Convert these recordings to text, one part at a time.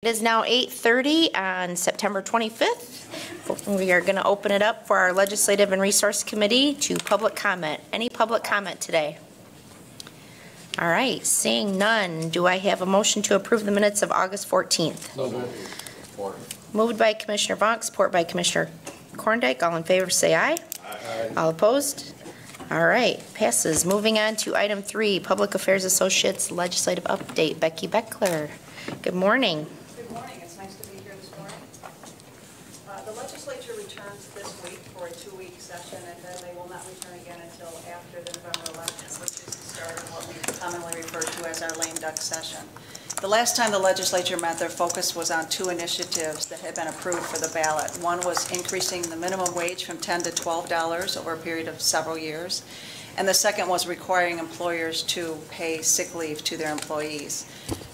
It is now 8:30 on September 25th. We are going to open it up for our Legislative and Resource Committee to public comment. Any public comment today? All right, seeing none, do I have a motion to approve the minutes of August 14th? Moved by Commissioner Vonk, support by Commissioner Korndike. All in favor say aye. Aye. All opposed? All right, passes. Moving on to item 3, Public Affairs Associates Legislative Update. Becky Beckler, good morning. Good morning. It's nice to be here this morning. The legislature returns this week for a 2-week session, and then they will not return again until after the November election, which is the start of what we commonly refer to as our lame duck session. The last time the legislature met, their focus was on 2 initiatives that had been approved for the ballot. One was increasing the minimum wage from $10 to $12 over a period of several years, and the second was requiring employers to pay sick leave to their employees.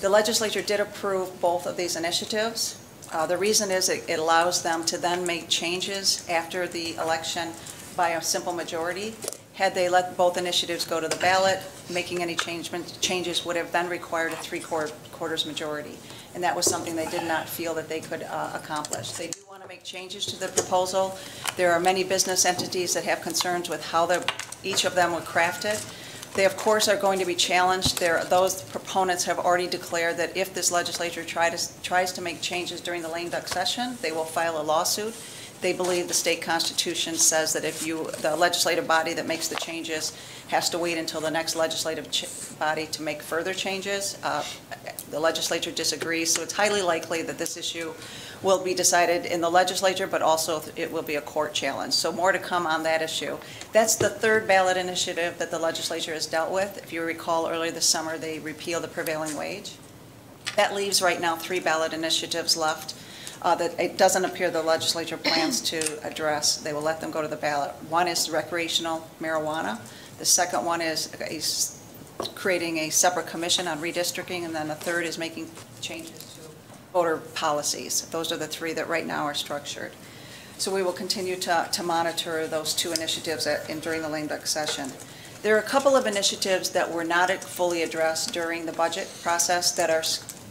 The legislature did approve both of these initiatives. The reason is it allows them to then make changes after the election by a simple majority. Had they let both initiatives go to the ballot, making any changes would have then required a 3/4 majority. And that was something they did not feel that they could accomplish. They do want to make changes to the proposal. There are many business entities that have concerns with how each of them were crafted. They, of course, are going to be challenged. Those proponents have already declared that if this legislature tries to make changes during the lame duck session, they will file a lawsuit. They believe the state constitution says that if the legislative body that makes the changes has to wait until the next legislative body to make further changes. The legislature disagrees, so it's highly likely that this issue will be decided in the legislature, but also it will be a court challenge. So more to come on that issue. That's the 3rd ballot initiative that the legislature has dealt with. If you recall, earlier this summer, they repealed the prevailing wage. That leaves right now 3 ballot initiatives left that it doesn't appear the legislature plans to address. They will let them go to the ballot. One is recreational marijuana. The second one is creating a separate commission on redistricting, and then the third is making changes to voter policies. Those are the 3 that right now are structured. So we will continue to monitor those 2 initiatives during the lame duck session. There are a couple of initiatives that were not fully addressed during the budget process that are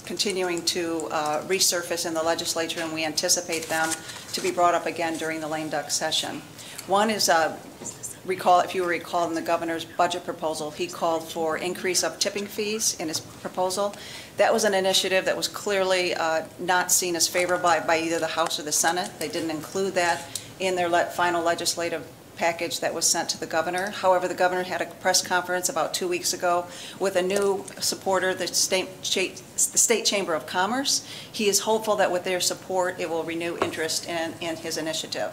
continuing to resurface in the legislature, and we anticipate them to be brought up again during the lame duck session. One is, if you recall in the governor's budget proposal, he called for increase of tipping fees in his proposal. That was an initiative that was clearly not seen as favorable by either the House or the Senate. They didn't include that in their final legislative package that was sent to the governor. However, the governor had a press conference about 2 weeks ago with a new supporter, the State Chamber of Commerce. He is hopeful that with their support, it will renew interest in his initiative.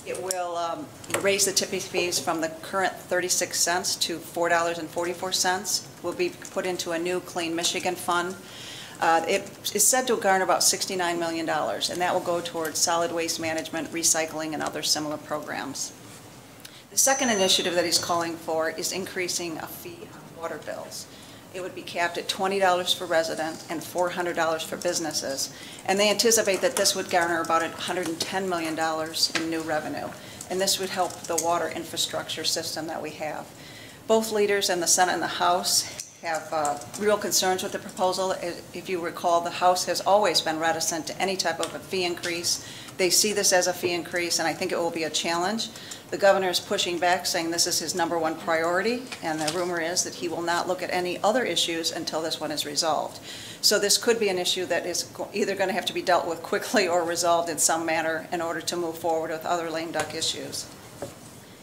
It will raise the tipping fees from the current 36 cents to $4.44. Will be put into a new Clean Michigan fund. It is said to garner about $69 million, and that will go towards solid waste management, recycling, and other similar programs. The second initiative that he's calling for is increasing a fee on water bills. It would be capped at $20 for residents and $400 for businesses. And they anticipate that this would garner about $110 million in new revenue. And this would help the water infrastructure system that we have. Both leaders in the Senate and the House have real concerns with the proposal. If you recall, the House has always been reticent to any type of a fee increase. They see this as a fee increase, and I think it will be a challenge. The governor is pushing back, saying this is his #1 priority, and the rumor is that he will not look at any other issues until this one is resolved. So this could be an issue that is either going to have to be dealt with quickly or resolved in some manner in order to move forward with other lame duck issues.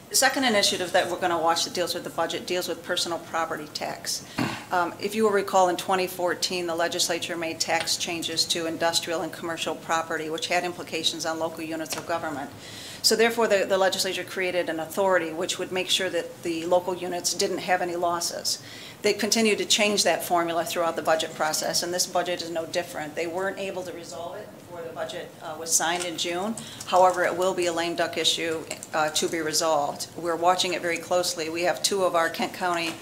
The second initiative that we're going to watch that deals with the budget deals with personal property tax. If you will recall, in 2014, the legislature made tax changes to industrial and commercial property, which had implications on local units of government. So therefore, the legislature created an authority which would make sure that the local units didn't have any losses. They continued to change that formula throughout the budget process, and this budget is no different. They weren't able to resolve it before the budget was signed in June. However, it will be a lame duck issue to be resolved. We're watching it very closely. We have 2 of our Kent County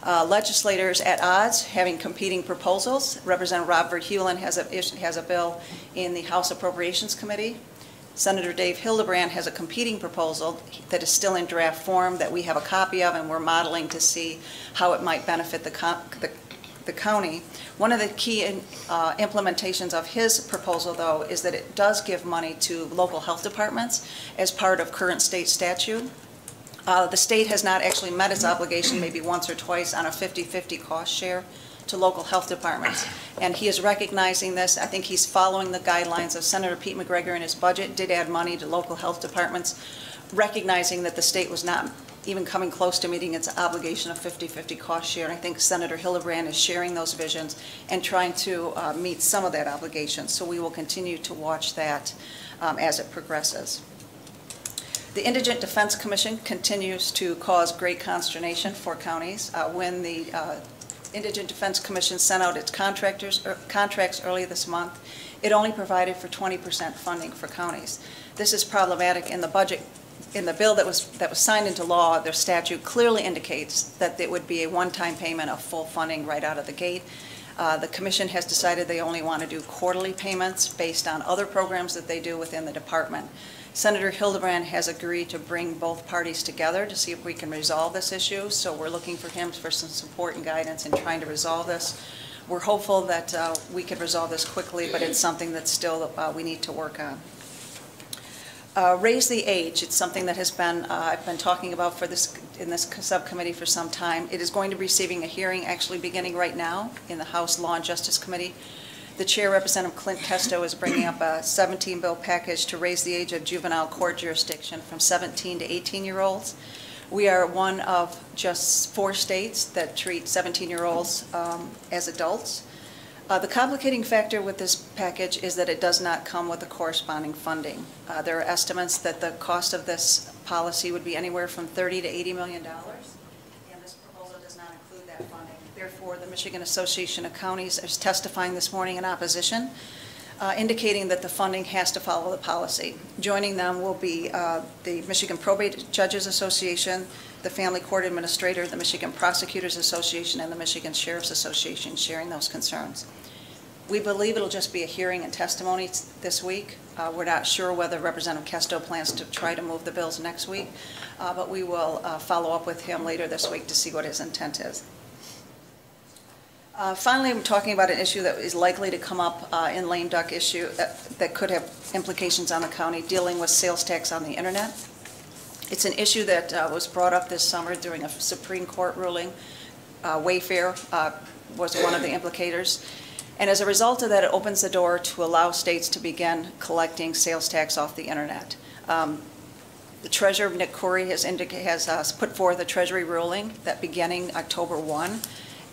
legislators at odds having competing proposals. Representative Rob Verheulen has a bill in the House Appropriations Committee. Senator Dave Hildebrand has a competing proposal that is still in draft form that we have a copy of, and we're modeling to see how it might benefit the the county. One of the key implementations of his proposal, though, is that it does give money to local health departments as part of current state statute. The state has not actually met its obligation, maybe once or twice, on a 50-50 cost share to local health departments. And he is recognizing this. I think he's following the guidelines of Senator Pete McGregor in his budget, did add money to local health departments, recognizing that the state was not even coming close to meeting its obligation of 50-50 cost share. And I think Senator Hildebrand is sharing those visions and trying to meet some of that obligation. So we will continue to watch that as it progresses. The Indigent Defense Commission continues to cause great consternation for counties. When the Indigent Defense Commission sent out its contracts early this month, it only provided for 20% funding for counties. This is problematic. In the budget, in the bill that was signed into law, their statute clearly indicates that it would be a one-time payment of full funding right out of the gate. The commission has decided they only want to do quarterly payments based on other programs that they do within the department. Senator Hildebrand has agreed to bring both parties together to see if we can resolve this issue, so we're looking for him for some support and guidance in trying to resolve this. We're hopeful that we can resolve this quickly, but it's something that still we need to work on. Raise the age. It's something that has been I've been talking about in this subcommittee for some time. It is going to be receiving a hearing actually beginning right now in the House Law and Justice Committee. The Chair, Representative Clint Testo, is bringing up a 17-bill package to raise the age of juvenile court jurisdiction from 17 to 18-year-olds. We are one of just 4 states that treat 17-year-olds as adults. The complicating factor with this package is that it does not come with the corresponding funding. There are estimates that the cost of this policy would be anywhere from $30 to $80 million, and this proposal does not include that funding. Therefore, the Michigan Association of Counties is testifying this morning in opposition, indicating that the funding has to follow the policy. Joining them will be the Michigan Probate Judges Association, the Family Court Administrator, the Michigan Prosecutors Association, and the Michigan Sheriff's Association sharing those concerns. We believe it'll just be a hearing and testimony this week. We're not sure whether Representative Testo plans to try to move the bills next week, but we will follow up with him later this week to see what his intent is. Finally, I'm talking about an issue that is likely to come up in lame duck issue that could have implications on the county, dealing with sales tax on the internet. It's an issue that was brought up this summer during a Supreme Court ruling. Wayfair was one of the implicators. And as a result of that, it opens the door to allow states to begin collecting sales tax off the internet. The Treasurer, Nick Corey, has put forth a Treasury ruling that beginning October 1,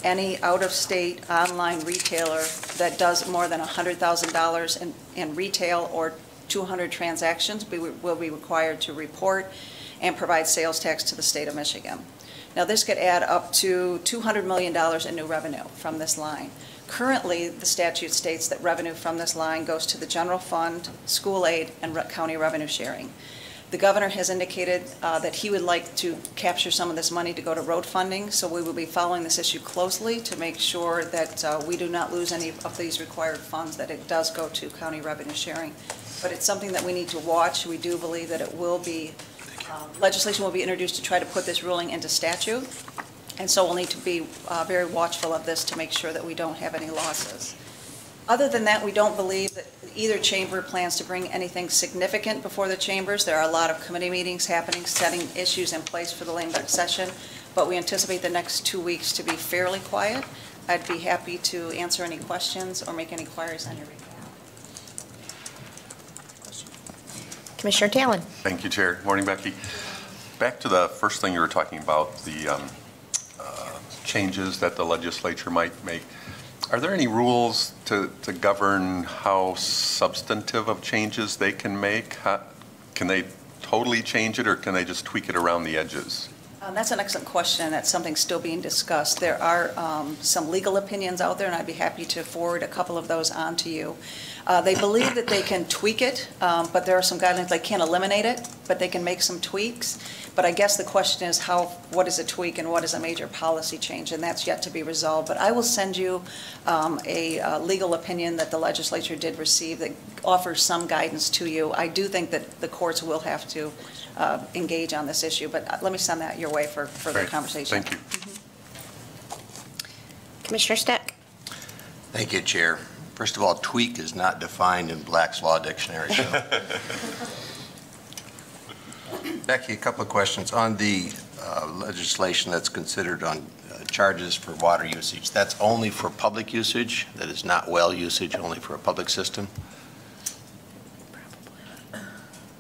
any out-of-state online retailer that does more than $100,000 in retail or 200 transactions will be required to report and provide sales tax to the state of Michigan. Now, this could add up to $200 million in new revenue from this line. Currently, the statute states that revenue from this line goes to the general fund, school aid, and county revenue sharing. The governor has indicated that he would like to capture some of this money to go to road funding, so we will be following this issue closely to make sure that we do not lose any of these required funds, that it does go to county revenue sharing. But it's something that we need to watch. We do believe that it will be, legislation will be introduced to try to put this ruling into statute, and so we'll need to be very watchful of this to make sure that we don't have any losses. Other than that, we don't believe that either chamber plans to bring anything significant before the chambers. There are a lot of committee meetings happening, setting issues in place for the lame duck session, but we anticipate the next 2 weeks to be fairly quiet. I'd be happy to answer any questions or make any inquiries on your behalf. Commissioner Talon. Thank you, Chair. Morning, Becky. Back to the first thing you were talking about, the changes that the legislature might make. Are there any rules to govern how substantive of changes they can make? Can they totally change it, or can they just tweak it around the edges? That's an excellent question. That's something still being discussed. There are some legal opinions out there, and I'd be happy to forward a couple of those on to you. They believe that they can tweak it, but there are some guidelines. They can't eliminate it, but they can make some tweaks. But I guess the question is what is a tweak and what is a major policy change, and that's yet to be resolved. But I will send you a legal opinion that the legislature did receive that offers some guidance to you. I do think that the courts will have to engage on this issue, but let me send that your way for further conversation. Thank you. Commissioner Steck? Thank you, Chair. First of all, tweak is not defined in Black's Law Dictionary. So. Becky, a couple of questions. On the legislation that's considered on charges for water usage, that's only for public usage? That is not well usage, only for a public system?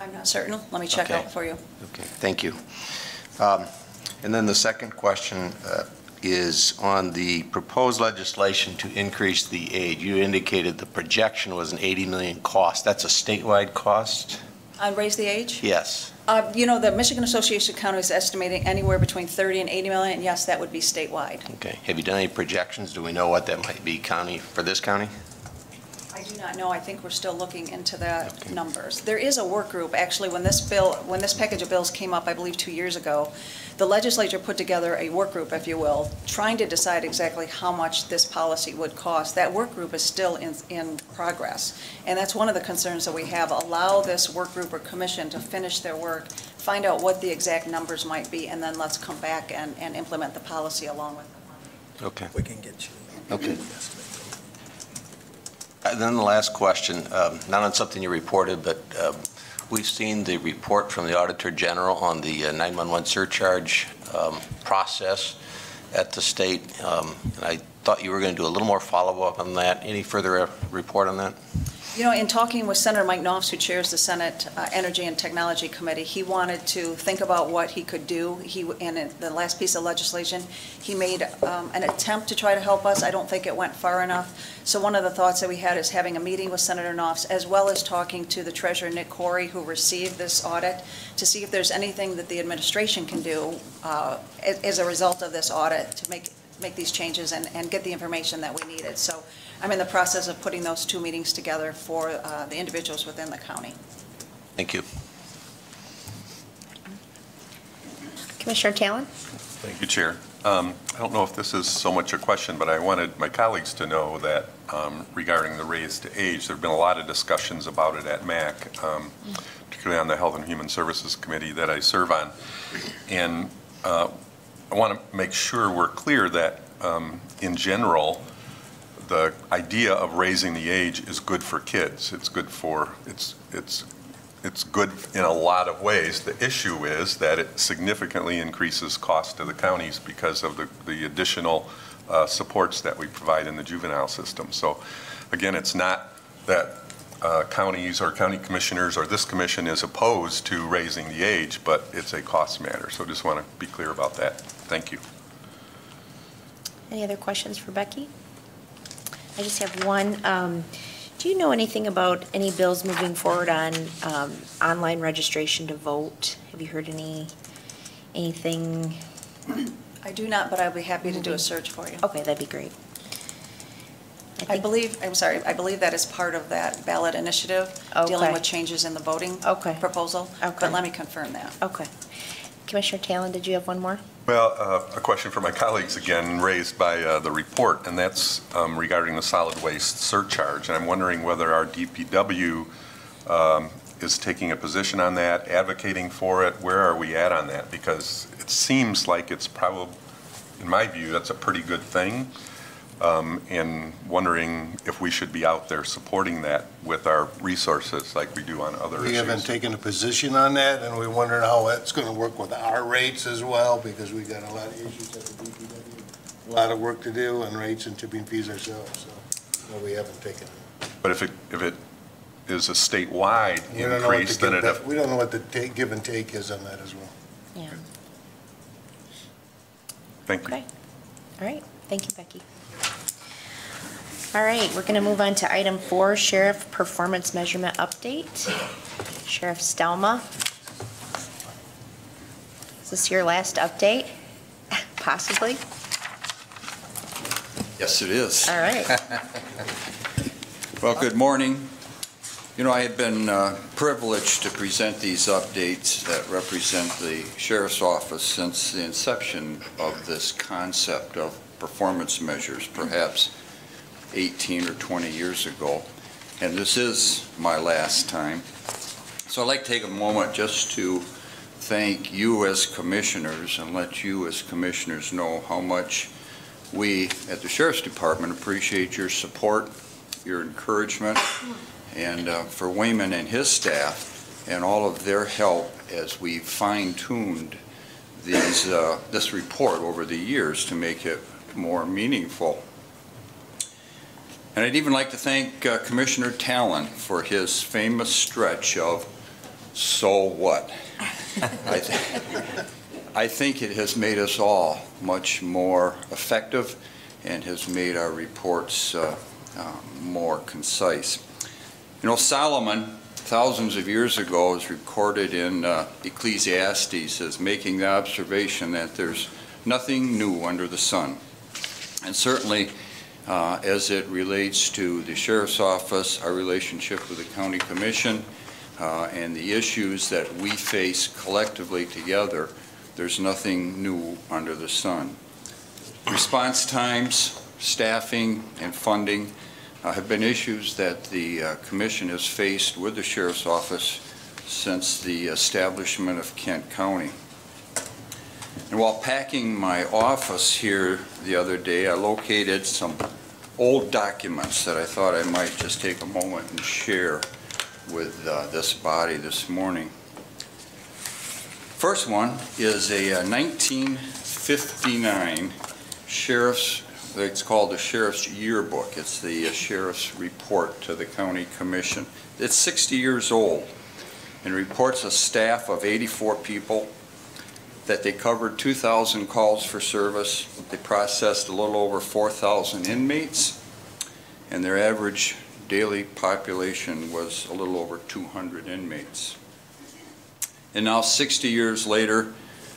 I'm not certain. Let me check out for you. Okay, thank you. And then the second question is on the proposed legislation to increase the age. You indicated the projection was an $80 million cost. That's a statewide cost? Raise the age? Yes. You know, the Michigan Association of Counties is estimating anywhere between 30 and 80 million, and yes, that would be statewide. Okay. Have you done any projections? Do we know what that might be county for this county? I do not know. I think we're still looking into that numbers. There is a work group, actually, when this package of bills came up, I believe 2 years ago, the legislature put together a work group, if you will, trying to decide exactly how much this policy would cost. That work group is still in progress. And that's one of the concerns that we have. Allow this work group or commission to finish their work, find out what the exact numbers might be, and then let's come back and implement the policy along with them. Okay. We can get you. Okay. And then the last question, not on something you reported, but we've seen the report from the Auditor General on the 911 surcharge process at the state. And I thought you were going to do a little more follow-up on that. Any further report on that? You know, in talking with Senator Mike Knopf, who chairs the Senate Energy and Technology Committee, he wanted to think about what he could do. And in the last piece of legislation, he made an attempt to try to help us. I don't think it went far enough. So one of the thoughts that we had is having a meeting with Senator Knopf, as well as talking to the Treasurer, Nick Corey, who received this audit, to see if there's anything that the administration can do as a result of this audit to make these changes and get the information that we needed. So I'm in the process of putting those two meetings together for the individuals within the county. Thank you. Commissioner Talon? Thank you, Chair. I don't know if this is so much a question, but I wanted my colleagues to know that regarding the raised age, there have been a lot of discussions about it at MAC, particularly on the Health and Human Services Committee that I serve on. And I want to make sure we're clear that in general, the idea of raising the age is good for kids. It's good for, it's good in a lot of ways. The issue is that it significantly increases cost to the counties because of the additional supports that we provide in the juvenile system. So again, it's not that counties or county commissioners or this commission is opposed to raising the age, but it's a cost matter. So just want to be clear about that. Thank you. Any other questions for Becky? I just have one. Do you know anything about any bills moving forward on online registration to vote? Have you heard anything? I do not, but I'll be happy to do a search for you. Okay, that'd be great. I believe that is part of that ballot initiative dealing Okay. with changes in the voting proposal. Okay. But let me confirm that. Okay. Commissioner Talon, did you have one more? Well, a question for my colleagues again raised by the report, and that's regarding the solid waste surcharge. And I'm wondering whether our DPW is taking a position on that, advocating for it. Where are we at on that? Because it seems like it's probably, in my view, that's a pretty good thing. And wondering if we should be out there supporting that with our resources like we do on other issues. We haven't taken a position on that, and we wondered how that's going to work with our rates as well, because we got a lot of issues at the DPW, a lot of work to do on rates and tipping fees ourselves, so no, we haven't taken it. But if it is a statewide increase, then we don't know what the give and take is on that as well. Yeah. Thank you. Okay. All right. Thank you, Becky. All right, we're going to move on to item 4, Sheriff Performance Measurement Update. Sheriff Stelma. Is this your last update? Possibly? Yes, it is. All right. Well, good morning. You know, I have been privileged to present these updates that represent the Sheriff's Office since the inception of this concept of performance measures, perhaps 18 or 20 years ago, and this is my last time. So I'd like to take a moment just to thank you as commissioners and let you as commissioners know how much we at the Sheriff's Department appreciate your support, your encouragement, and for Wayman and his staff and all of their help as we fine-tuned this report over the years to make it more meaningful. And I'd even like to thank Commissioner Talon for his famous stretch of "so what?" I think it has made us all much more effective and has made our reports more concise. You know, Solomon, thousands of years ago, is recorded in Ecclesiastes as making the observation that there's nothing new under the sun. And certainly, as it relates to the Sheriff's Office, our relationship with the County Commission, and the issues that we face collectively together, there's nothing new under the sun. Response times, staffing, and funding have been issues that the Commission has faced with the Sheriff's Office since the establishment of Kent County. And while packing my office here the other day, I located some old documents that I thought I might just take a moment and share with this body this morning. First one is a 1959 Sheriff's, it's called the Sheriff's Yearbook. It's the Sheriff's Report to the County Commission. It's 60 years old and reports a staff of 84 people, that they covered 2,000 calls for service, they processed a little over 4,000 inmates, and their average daily population was a little over 200 inmates. And now 60 years later,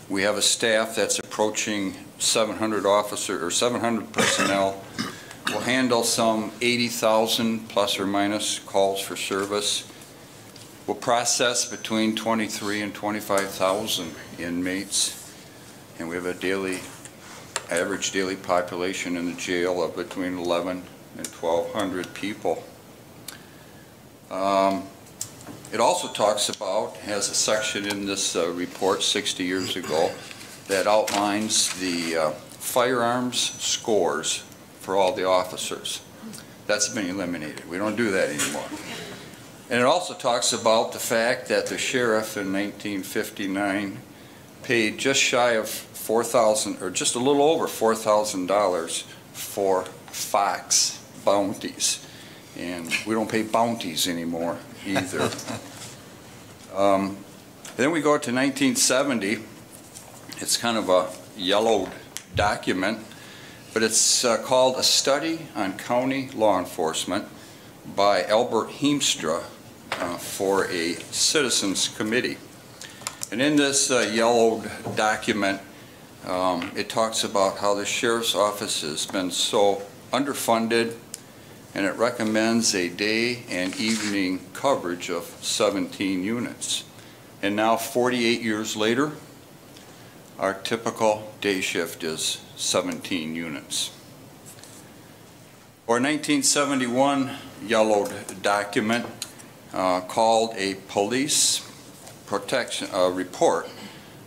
we have a staff that's approaching 700 officers or 700 personnel. We'll handle some 80,000 plus or minus calls for service. We'll process between 23 and 25,000 inmates, and we have a average daily population in the jail of between 11 and 1,200 people. It also talks about, has a section in this report 60 years ago that outlines the firearms scores for all the officers. That's been eliminated. We don't do that anymore. And it also talks about the fact that the sheriff in 1959 paid just shy of $4,000, or just a little over $4,000 for fox bounties. And we don't pay bounties anymore either. Then we go to 1970. It's kind of a yellowed document, but it's called A Study on County Law Enforcement by Albert Heemstra for a Citizens Committee. And in this yellowed document, it talks about how the Sheriff's Office has been so underfunded, and it recommends a day and evening coverage of 17 units. And now 48 years later, our typical day shift is 17 units. Or 1971 yellowed document called a police protection report,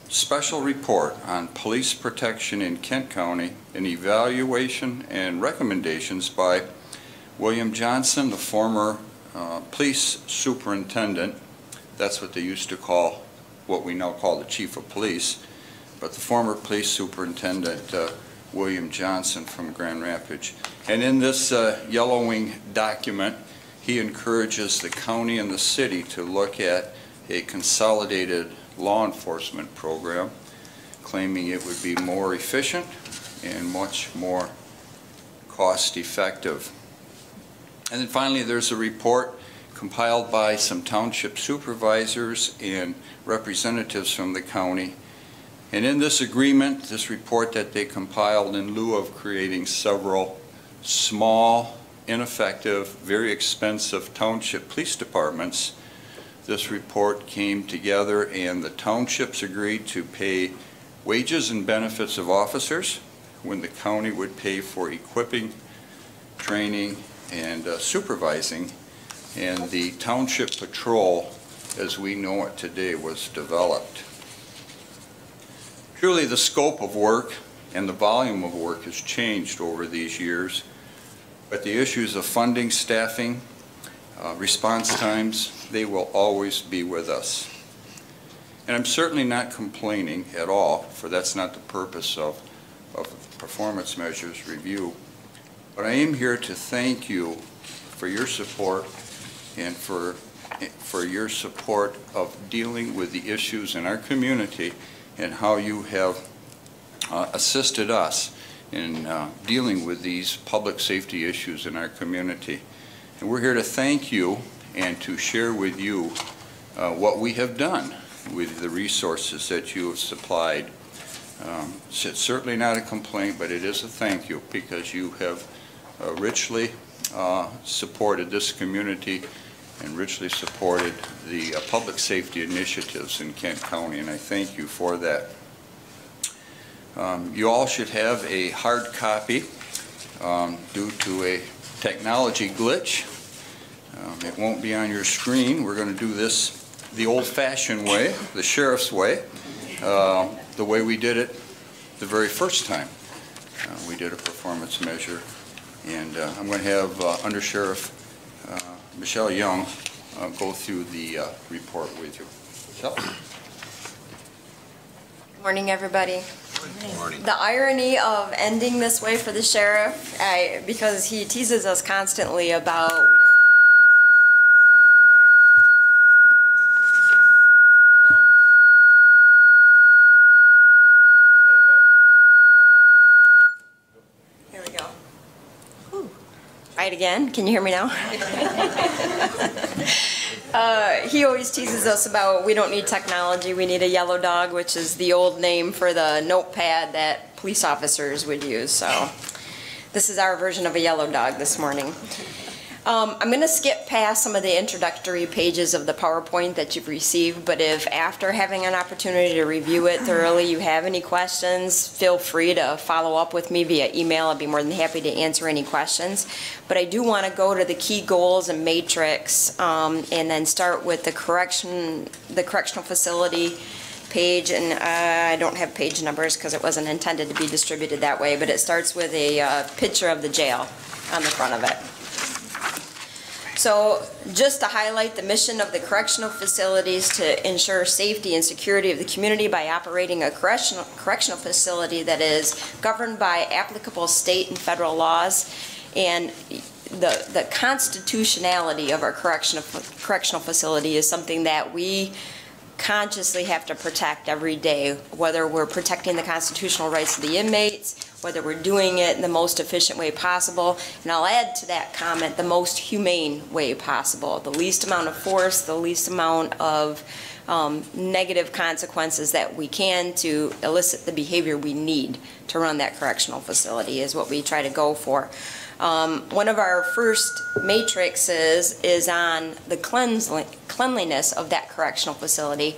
special report on police protection in Kent County, an evaluation and recommendations by William Johnson, the former police superintendent. That's what they used to call, what we now call the chief of police, but the former police superintendent, William Johnson from Grand Rapids. And in this yellowing document, he encourages the county and the city to look at a consolidated law enforcement program, claiming it would be more efficient and much more cost-effective. And then finally, there's a report compiled by some township supervisors and representatives from the county. And in this agreement, this report that they compiled in lieu of creating several small, ineffective, very expensive township police departments, this report came together and the townships agreed to pay wages and benefits of officers when the county would pay for equipping, training, and supervising. And the township patrol, as we know it today, was developed. Truly, the scope of work and the volume of work has changed over these years. But the issues of funding, staffing, response times, they will always be with us. And I'm certainly not complaining at all, for that's not the purpose of performance measures review. But I am here to thank you for your support and for your support of dealing with the issues in our community and how you have assisted us in dealing with these public safety issues in our community. And we're here to thank you and to share with you what we have done with the resources that you have supplied. It's certainly not a complaint, but it is a thank you, because you have richly supported this community and richly supported the public safety initiatives in Kent County, and I thank you for that. You all should have a hard copy due to a technology glitch. It won't be on your screen. We're going to do this the old-fashioned way, the sheriff's way, the way we did it the very first time we did a performance measure. And I'm going to have Under Sheriff Michelle Young go through the report with you. Michelle? Good morning, everybody. Good morning. The irony of ending this way for the sheriff, because he teases us constantly about what happened there? I don't know. Here we go. Whew. Try it again. Can you hear me now? He always teases us about we don't need technology, we need a yellow dog, which is the old name for the notepad that police officers would use. So this is our version of a yellow dog this morning. I'm going to skip past some of the introductory pages of the PowerPoint that you've received, but if after having an opportunity to review it thoroughly you have any questions, feel free to follow up with me via email. I'd be more than happy to answer any questions. But I do want to go to the key goals and matrix and then start with the correctional facility page, and I don't have page numbers because it wasn't intended to be distributed that way, but it starts with a picture of the jail on the front of it. So just to highlight the mission of the correctional facilities to ensure safety and security of the community by operating a correctional facility that is governed by applicable state and federal laws, and the constitutionality of our correctional facility is something that we consciously have to protect every day, whether we're protecting the constitutional rights of the inmates, whether we're doing it in the most efficient way possible, and I'll add to that comment, the most humane way possible, the least amount of force, the least amount of negative consequences that we can to elicit the behavior we need to run that correctional facility is what we try to go for. One of our first matrices is on the cleanliness of that correctional facility.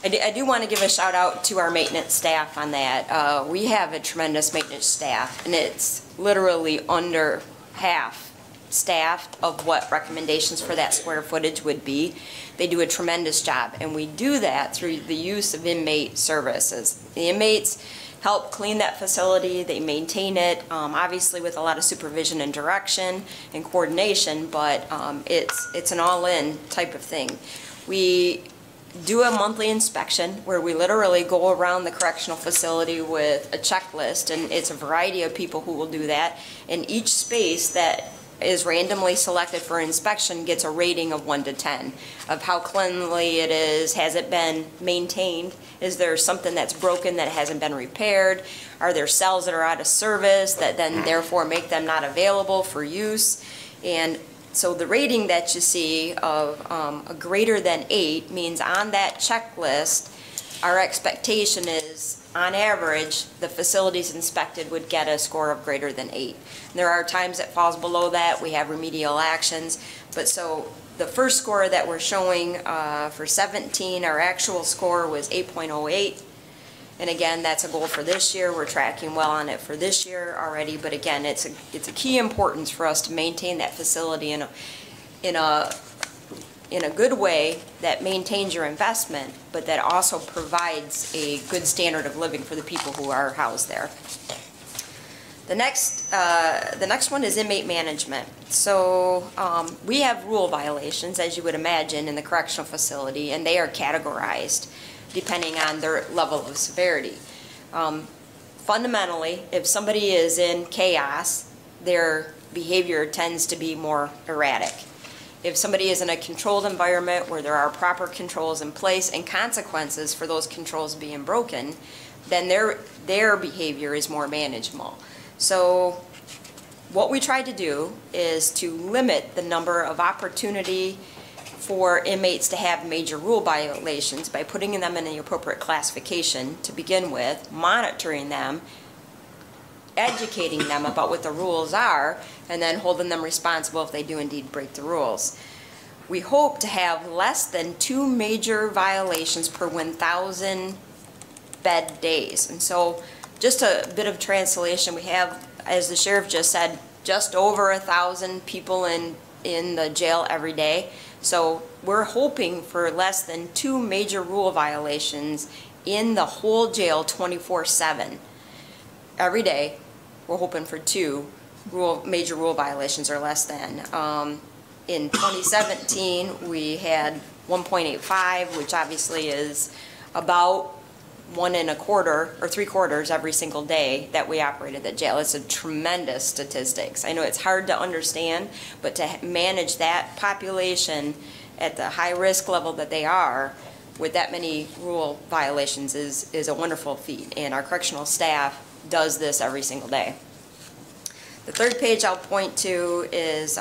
I do want to give a shout out to our maintenance staff on that. We have a tremendous maintenance staff, and it's literally under half staffed of what recommendations for that square footage would be. They do a tremendous job, and we do that through the use of inmate services. The inmates help clean that facility, they maintain it, obviously with a lot of supervision and direction and coordination, but it's an all-in type of thing. We do a monthly inspection where we literally go around the correctional facility with a checklist, and it's a variety of people who will do that, and each space that is randomly selected for inspection gets a rating of 1 to 10 of how cleanly it is, has it been maintained, is there something that's broken that hasn't been repaired, are there cells that are out of service that then therefore make them not available for use. And so the rating that you see of a greater than 8 means on that checklist our expectation is, on average, the facilities inspected would get a score of greater than 8. There are times it falls below that, we have remedial actions, but so the first score that we're showing for 17, our actual score was 8.08, and again, that's a goal for this year. We're tracking well on it for this year already, but again, it's a key importance for us to maintain that facility in a in a good way that maintains your investment, but that also provides a good standard of living for the people who are housed there. The next one is inmate management. So we have rule violations, as you would imagine, in the correctional facility, and they are categorized depending on their level of severity. Fundamentally, if somebody is in chaos, their behavior tends to be more erratic. If somebody is in a controlled environment where there are proper controls in place and consequences for those controls being broken, then their behavior is more manageable. So what we try to do is to limit the number of opportunity for inmates to have major rule violations by putting them in the appropriate classification to begin with, monitoring them, educating them about what the rules are, and then holding them responsible if they do indeed break the rules. We hope to have less than 2 major violations per 1,000 bed days. And so just a bit of translation, we have, as the sheriff just said, just over 1,000 people in the jail every day. So we're hoping for less than 2 major rule violations in the whole jail 24/7. Every day, we're hoping for 2 major rule violations or less than. In 2017, we had 1.85, which obviously is about 1 1/4 or 3/4 every single day that we operated the jail. It's a tremendous statistics. I know it's hard to understand, but to manage that population at the high risk level that they are with that many rule violations is a wonderful feat, and our correctional staff does this every single day. The third page I'll point to is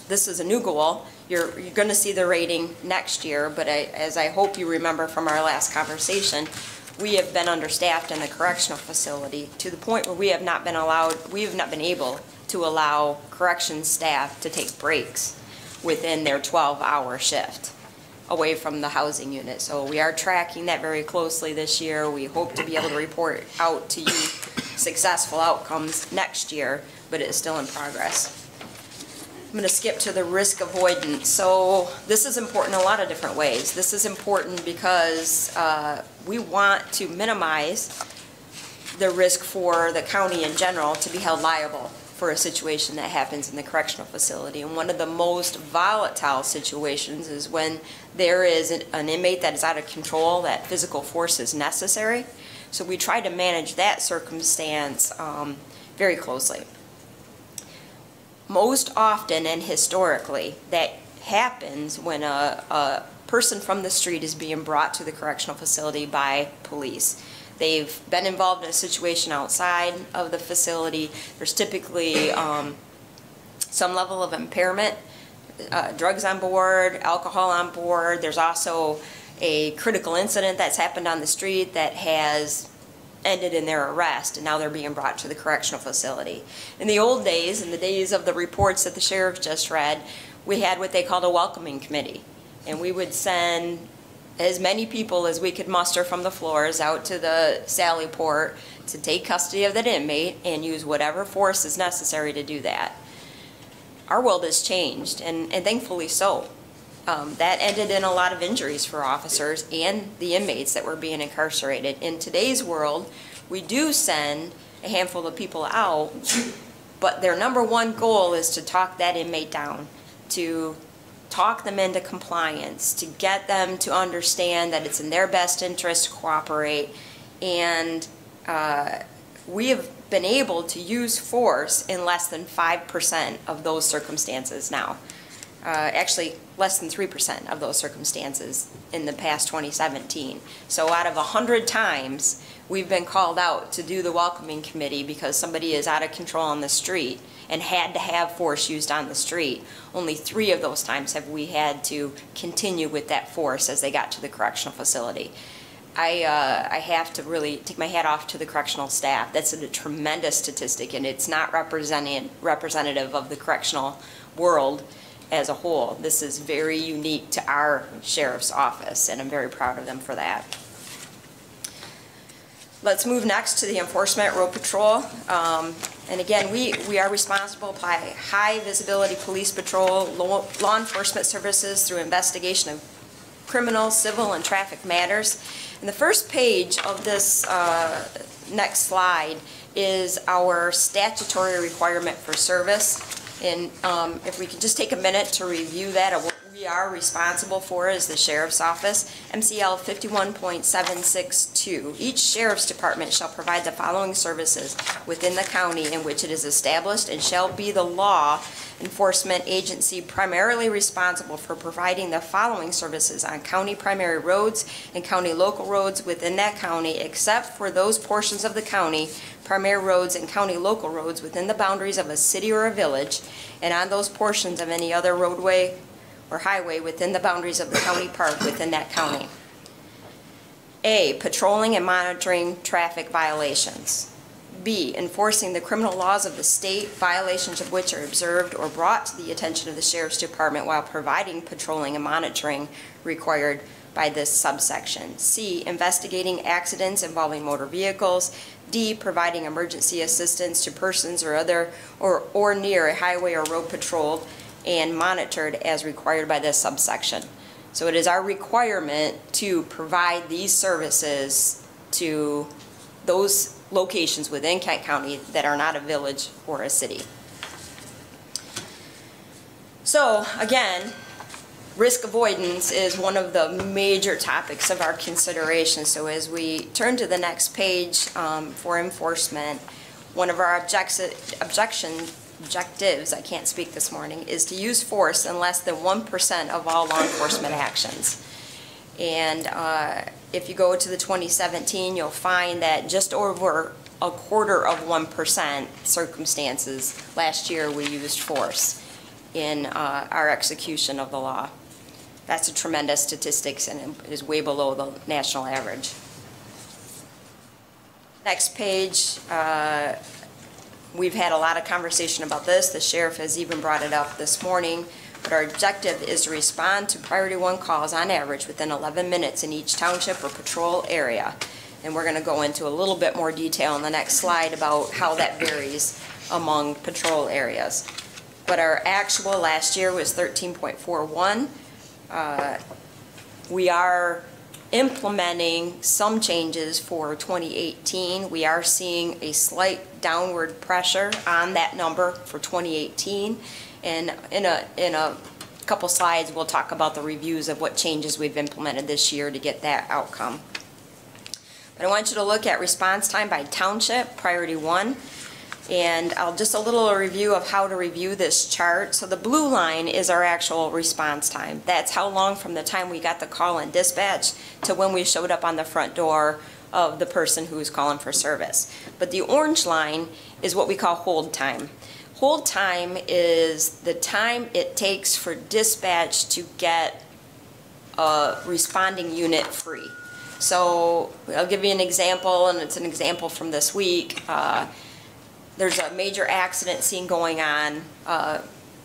this is a new goal. You're going to see the rating next year, but as I hope you remember from our last conversation, we have been understaffed in the correctional facility to the point where we have not been able to allow corrections staff to take breaks within their 12-hour shift away from the housing unit. So we are tracking that very closely this year. We hope to be able to report out to you successful outcomes next year, but it is still in progress. I'm going to skip to the risk avoidance. So this is important in a lot of different ways. This is important because we want to minimize the risk for the county in general to be held liable for a situation that happens in the correctional facility. And one of the most volatile situations is when there is an inmate that is out of control, that physical force is necessary. So we try to manage that circumstance very closely. Most often and historically, that happens when a person from the street is being brought to the correctional facility by police. They've been involved in a situation outside of the facility. There's typically some level of impairment, drugs on board, alcohol on board. There's also a critical incident that's happened on the street that has ended in their arrest, and now they're being brought to the correctional facility. In the old days, in the days of the reports that the sheriff just read, we had what they called a welcoming committee, and we would send as many people as we could muster from the floors out to the Sally Port to take custody of that inmate and use whatever force is necessary to do that. Our world has changed, and thankfully so. That ended in a lot of injuries for officers and the inmates that were being incarcerated. In today's world, we do send a handful of people out, but their number one goal is to talk that inmate down, to talk them into compliance, to get them to understand that it's in their best interest to cooperate. And we have been able to use force in less than 5% of those circumstances now. Actually, less than 3% of those circumstances in the past 2017. So out of 100 times, we've been called out to do the welcoming committee because somebody is out of control on the street and had to have force used on the street. Only 3 of those times have we had to continue with that force as they got to the correctional facility. I have to really take my hat off to the correctional staff. That's a tremendous statistic, and it's not representative of the correctional world as a whole. This is very unique to our sheriff's office, and I'm very proud of them for that. Let's move next to the enforcement road patrol. And again, we are responsible by high visibility police patrol, law enforcement services through investigation of criminal, civil, and traffic matters. And the first page of this next slide is our statutory requirement for service. And if we could just take a minute to review that, what we are responsible for as the Sheriff's Office, MCL 51.762. Each Sheriff's Department shall provide the following services within the county in which it is established and shall be the law enforcement agency primarily responsible for providing the following services on county primary roads and county local roads within that county, except for those portions of the county primary roads and county local roads within the boundaries of a city or a village, and on those portions of any other roadway or highway within the boundaries of the county park within that county. A, patrolling and monitoring traffic violations. B, enforcing the criminal laws of the state, violations of which are observed or brought to the attention of the Sheriff's Department while providing patrolling and monitoring required by this subsection. C, investigating accidents involving motor vehicles. D, providing emergency assistance to persons or other or near a highway or road patrolled and monitored as required by this subsection. So it is our requirement to provide these services to those locations within Kent County that are not a village or a city. So again, risk avoidance is one of the major topics of our consideration. So as we turn to the next page for enforcement, one of our objectives, I can't speak this morning, is to use force in less than 1% of all law enforcement actions. And if you go to the 2017, you'll find that just over 0.25% circumstances last year we used force in our execution of the law. That's a tremendous statistics and it is way below the national average. Next page, we've had a lot of conversation about this. The sheriff has even brought it up this morning. But our objective is to respond to priority 1 calls on average within 11 minutes in each township or patrol area. And we're going to go into a little bit more detail in the next slide about how that varies among patrol areas. But our actual last year was 13.41. We are implementing some changes for 2018. We are seeing a slight downward pressure on that number for 2018. And in a couple slides, we'll talk about the reviews of what changes we've implemented this year to get that outcome. But I want you to look at response time by township, priority 1. And just a little review of how to review this chart. So the blue line is our actual response time. That's how long from the time we got the call in dispatch to when we showed up on the front door of the person who's calling for service. But the orange line is what we call hold time. Hold time is the time it takes for dispatch to get a responding unit free. So I'll give you an example, and it's an example from this week. There's a major accident scene going on.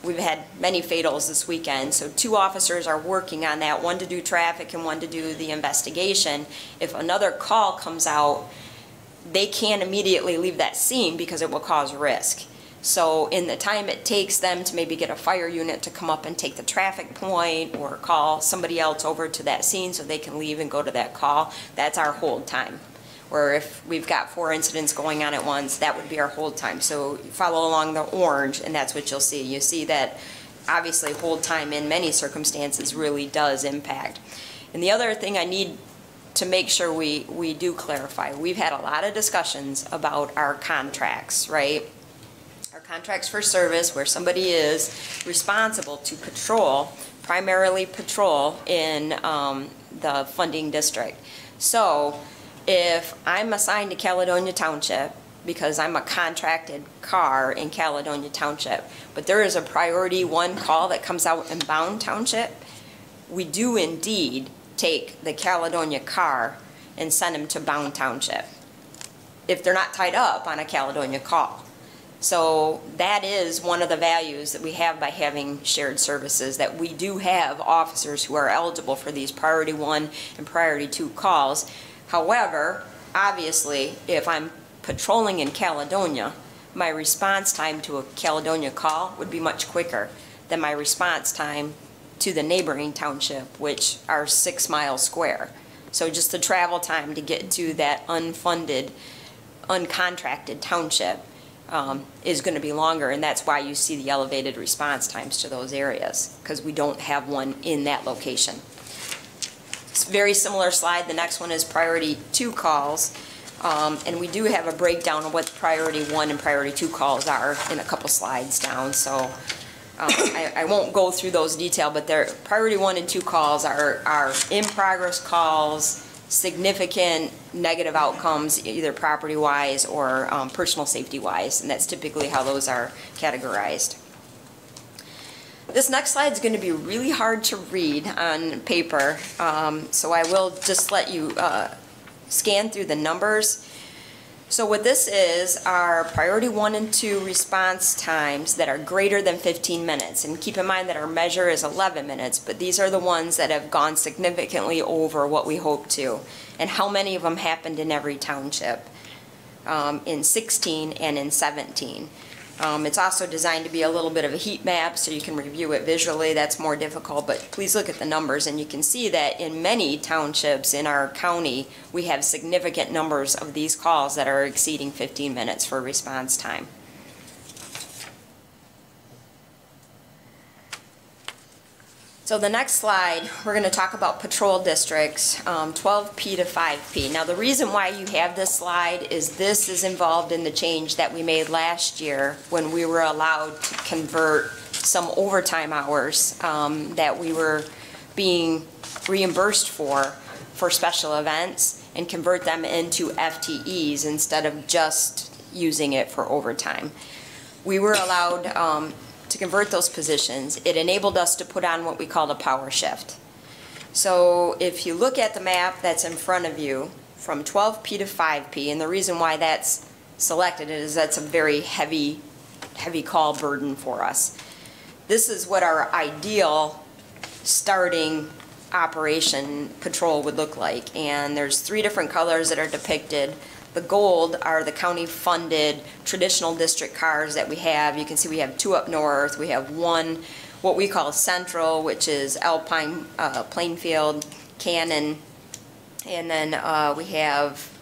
We've had many fatals this weekend, so 2 officers are working on that, one to do traffic and one to do the investigation. If another call comes out, they can't immediately leave that scene because it will cause risk. So in the time it takes them to maybe get a fire unit to come up and take the traffic point or call somebody else over to that scene so they can leave and go to that call, that's our hold time. Or if we've got 4 incidents going on at once, that would be our hold time. So you follow along the orange and that's what you'll see. You see that obviously hold time in many circumstances really does impact. And the other thing I need to make sure we do clarify, we've had a lot of discussions about our contracts, right? Our contracts for service where somebody is responsible to patrol, primarily patrol in the funding district. So if I'm assigned to Caledonia Township because I'm a contracted car in Caledonia Township, but there is a priority 1 call that comes out in Bound Township, we do indeed take the Caledonia car and send them to Bound Township if they're not tied up on a Caledonia call. So that is one of the values that we have by having shared services, that we do have officers who are eligible for these priority 1 and priority 2 calls. However, obviously, if I'm patrolling in Caledonia, my response time to a Caledonia call would be much quicker than my response time to the neighboring township, which are 6 miles square. So just the travel time to get to that unfunded, uncontracted township is going to be longer, and that's why you see the elevated response times to those areas, because we don't have one in that location. It's a very similar slide. The next one is priority 2 calls, and we do have a breakdown of what priority 1 and priority 2 calls are in a couple slides down, so I won't go through those detail, but priority 1 and 2 calls are in-progress calls, significant negative outcomes, either property-wise or personal safety-wise, and that's typically how those are categorized. This next slide is going to be really hard to read on paper, so I will just let you scan through the numbers. So what this is are priority 1 and 2 response times that are greater than 15 minutes. And keep in mind that our measure is 11 minutes, but these are the ones that have gone significantly over what we hope to. And how many of them happened in every township in 16 and in 17. It's also designed to be a little bit of a heat map so you can review it visually. That's more difficult, but please look at the numbers and you can see that in many townships in our county we have significant numbers of these calls that are exceeding 15 minutes for response time. So the next slide, we're going to talk about patrol districts, 12P to 5P. Now the reason why you have this slide is this is involved in the change that we made last year when we were allowed to convert some overtime hours that we were being reimbursed for special events and convert them into FTEs instead of just using it for overtime. We were allowed to convert those positions. It enabled us to put on what we call a power shift. So if you look at the map that's in front of you from 12P to 5P, and the reason why that's selected is that's a very heavy call burden for us. This is what our ideal starting operation patrol would look like, and there's 3 different colors that are depicted. The gold are the county-funded traditional district cars that we have. You can see we have 2 up north. We have 1, what we call central, which is Alpine, Plainfield, Cannon, and then we have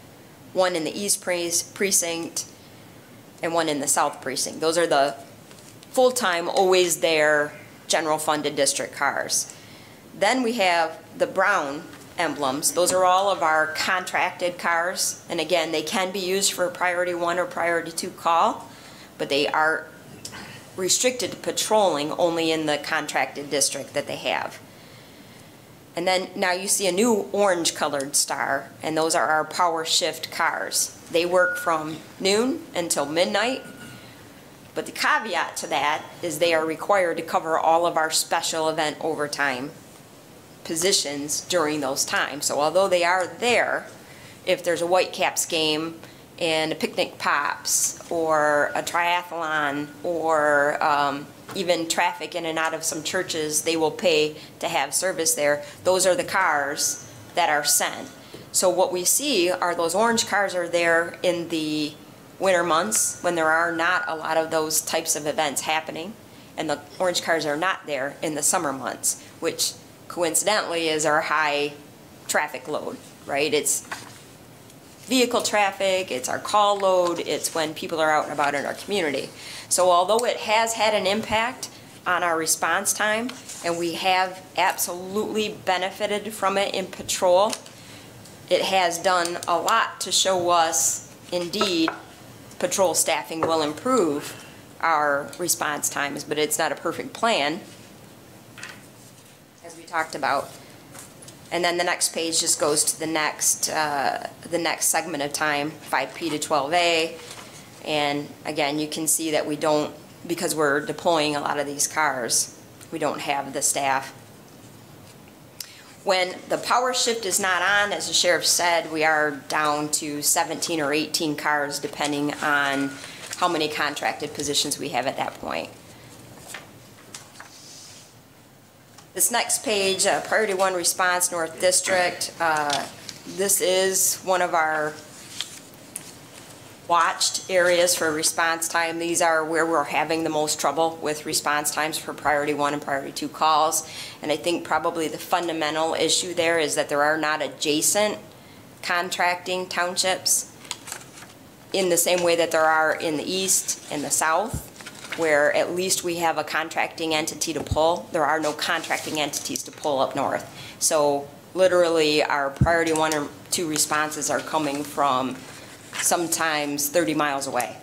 1 in the east precinct and 1 in the south precinct. Those are the full-time, always there, general funded district cars. Then we have the brown emblems. Those are all of our contracted cars, and again, they can be used for priority 1 or priority 2 call, but they are restricted to patrolling only in the contracted district that they have. And then now you see a new orange colored star, and those are our power shift cars. They work from noon until midnight, but the caveat to that is they are required to cover all of our special event overtime positions during those times. So although they are there, if there's a Whitecaps game and a picnic pops or a triathlon or even traffic in and out of some churches, they will pay to have service there. Those are the cars that are sent. So what we see are those orange cars are there in the winter months when there are not a lot of those types of events happening, and the orange cars are not there in the summer months, which coincidentally is our high traffic load, right? It's vehicle traffic, it's our call load, it's when people are out and about in our community. So although it has had an impact on our response time, and we have absolutely benefited from it in patrol, it has done a lot to show us, indeed, patrol staffing will improve our response times, but it's not a perfect plan, as we talked about. And then the next page just goes to the next segment of time, 5P to 12A. And again, you can see that we don't, because we're deploying a lot of these cars, we don't have the staff. When the power shift is not on, as the sheriff said, we are down to 17 or 18 cars, depending on how many contracted positions we have at that point. This next page, Priority 1 Response, North District. This is one of our watched areas for response time. These are where we're having the most trouble with response times for priority 1 and priority 2 calls. And I think probably the fundamental issue there is that there are not adjacent contracting townships in the same way that there are in the east and the south, where at least we have a contracting entity to pull. There are no contracting entities to pull up north. So literally our priority 1 or 2 responses are coming from sometimes 30 miles away,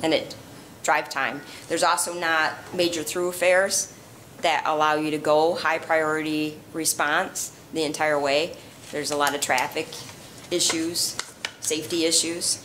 and it drive time. There's also not major thoroughfares that allow you to go high priority response the entire way. There's a lot of traffic issues, safety issues.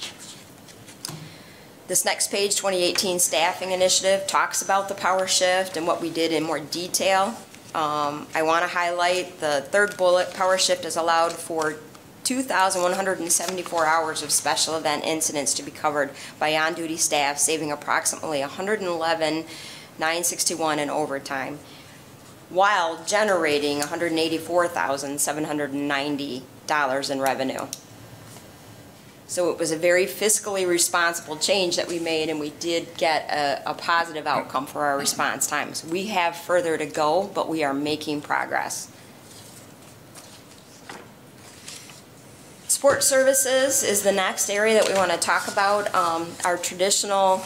This next page, 2018 Staffing Initiative, talks about the power shift and what we did in more detail. I want to highlight the third bullet. Power shift has allowed for 2,174 hours of special event incidents to be covered by on-duty staff, saving approximately $111,961 in overtime, while generating $184,790 in revenue. So it was a very fiscally responsible change that we made, and we did get a positive outcome for our response times. We have further to go, but we are making progress. Support services is the next area that we want to talk about. Our traditional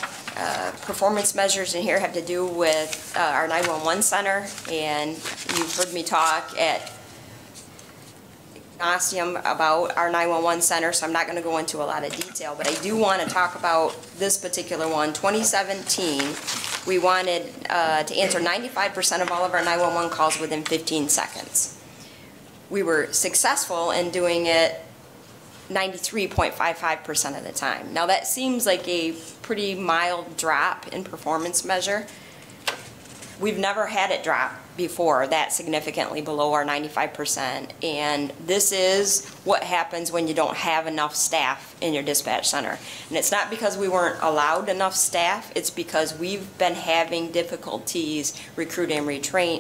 performance measures in here have to do with our 911 center, and you've heard me talk at nauseam about our 911 center, so I'm not going to go into a lot of detail, but I do want to talk about this particular one. 2017, we wanted to answer 95% of all of our 911 calls within 15 seconds. We were successful in doing it 93.55% of the time. Now that seems like a pretty mild drop in performance measure. We've never had it drop before that significantly below our 95%, and this is what happens when you don't have enough staff in your dispatch center. And it's not because we weren't allowed enough staff, it's because we've been having difficulties recruiting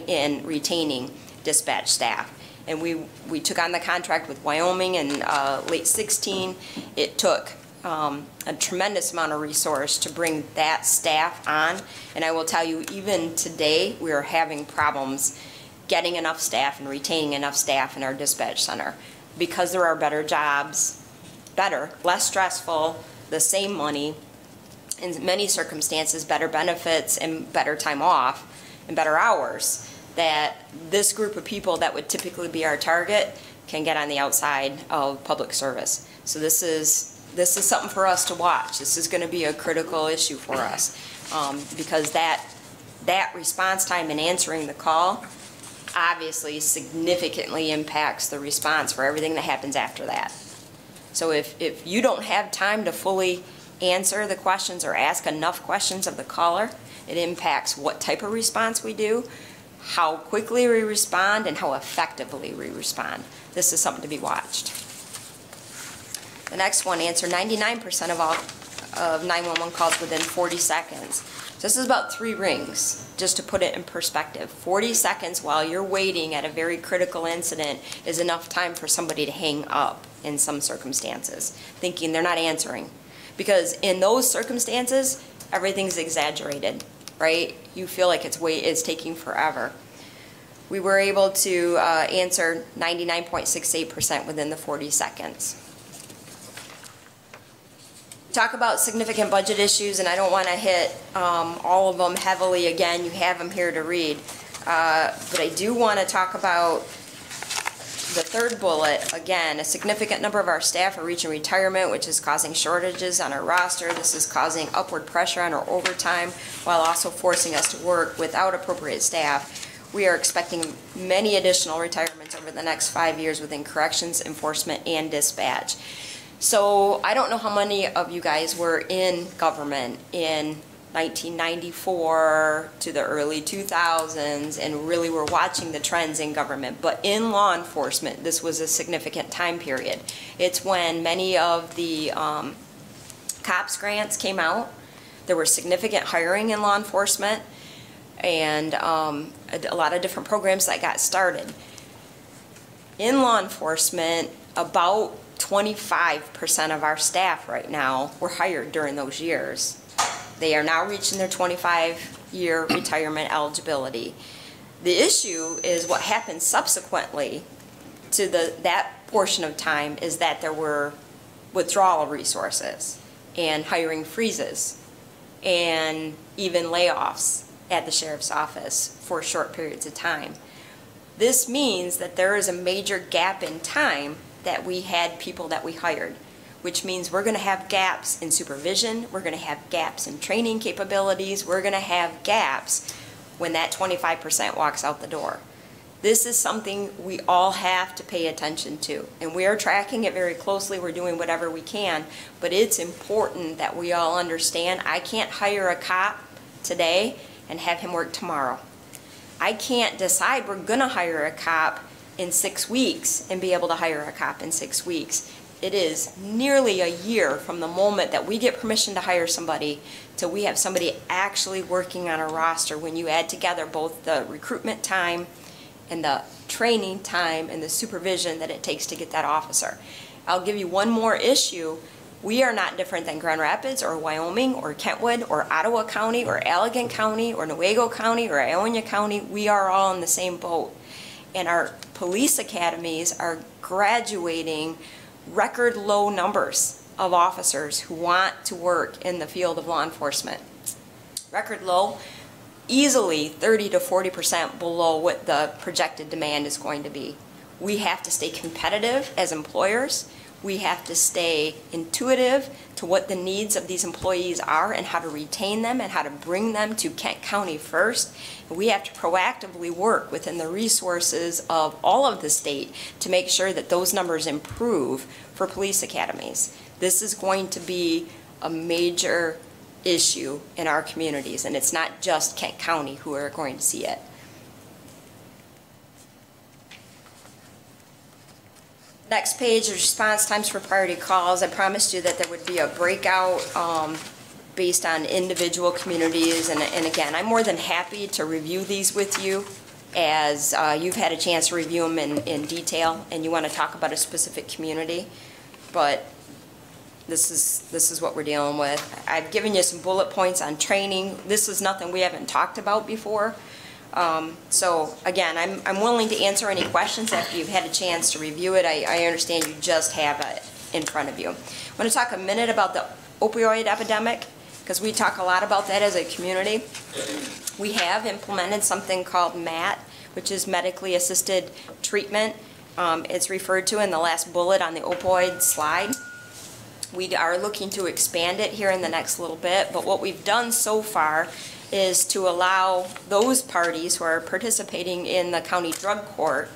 and retaining dispatch staff. And we took on the contract with Wyoming in late 16. It took a tremendous amount of resource to bring that staff on. And I will tell you, even today, we are having problems getting enough staff and retaining enough staff in our dispatch center because there are better jobs, less stressful, the same money, in many circumstances, better benefits and better time off and better hours, that this group of people that would typically be our target can get on the outside of public service. So this is something for us to watch. This is going to be a critical issue for us because that response time in answering the call obviously significantly impacts the response for everything that happens after that. So if you don't have time to fully answer the questions or ask enough questions of the caller, it impacts what type of response we do, how quickly we respond, and how effectively we respond. This is something to be watched. The next one, answer 99% of all of 911 calls within 40 seconds. So this is about 3 rings, just to put it in perspective. 40 seconds while you're waiting at a very critical incident is enough time for somebody to hang up in some circumstances, thinking they're not answering. Because in those circumstances, everything's exaggerated, right? You feel like it's taking forever. We were able to answer 99.68% within the 40 seconds. Talk about significant budget issues, and I don't want to hit all of them heavily again. You have them here to read. But I do want to talk about the third bullet. Again, a significant number of our staff are reaching retirement, which is causing shortages on our roster. This is causing upward pressure on our overtime while also forcing us to work without appropriate staff. We are expecting many additional retirements over the next 5 years within corrections, enforcement, and dispatch. So I don't know how many of you guys were in government in 1994 to the early 2000s and really were watching the trends in government. But in law enforcement, this was a significant time period. It's when many of the COPS grants came out. There were significant hiring in law enforcement and a lot of different programs that got started. In law enforcement, about 25% of our staff right now were hired during those years. They are now reaching their 25-year retirement eligibility. The issue is what happened subsequently to that portion of time is that there were withdrawal of resources and hiring freezes and even layoffs at the sheriff's office for short periods of time. This means that there is a major gap in time that we had people that we hired, which means we're going to have gaps in supervision, we're going to have gaps in training capabilities, we're going to have gaps when that 25% walks out the door. This is something we all have to pay attention to, and we are tracking it very closely. We're doing whatever we can, but it's important that we all understand I can't hire a cop today and have him work tomorrow. I can't decide we're going to hire a cop in 6 weeks and be able to hire a cop in 6 weeks. It is nearly a year from the moment that we get permission to hire somebody till we have somebody actually working on a roster when you add together both the recruitment time and the training time and the supervision that it takes to get that officer. I'll give you one more issue. We are not different than Grand Rapids or Wyoming or Kentwood or Ottawa County or Allegan County or Newaygo County or Ionia County. We are all in the same boat. And our police academies are graduating record low numbers of officers who want to work in the field of law enforcement. Record low, easily 30 to 40% below what the projected demand is going to be. We have to stay competitive as employers. We have to stay intuitive to what the needs of these employees are and how to retain them and how to bring them to Kent County first. And we have to proactively work within the resources of all of the state to make sure that those numbers improve for police academies. This is going to be a major issue in our communities, and it's not just Kent County who are going to see it. Next page is response times for priority calls. I promised you that there would be a breakout based on individual communities, and again, I'm more than happy to review these with you as you've had a chance to review them in detail and you want to talk about a specific community, but this is what we're dealing with. I've given you some bullet points on training. This is nothing we haven't talked about before. So again, I'm willing to answer any questions after you've had a chance to review it. I understand you just have it in front of you. I want to talk a minute about the opioid epidemic, because we talk a lot about that as a community. We have implemented something called MAT, which is medically assisted treatment. It's referred to in the last bullet on the opioid slide. We are looking to expand it here in the next little bit, but what we've done so far is to allow those parties who are participating in the county drug court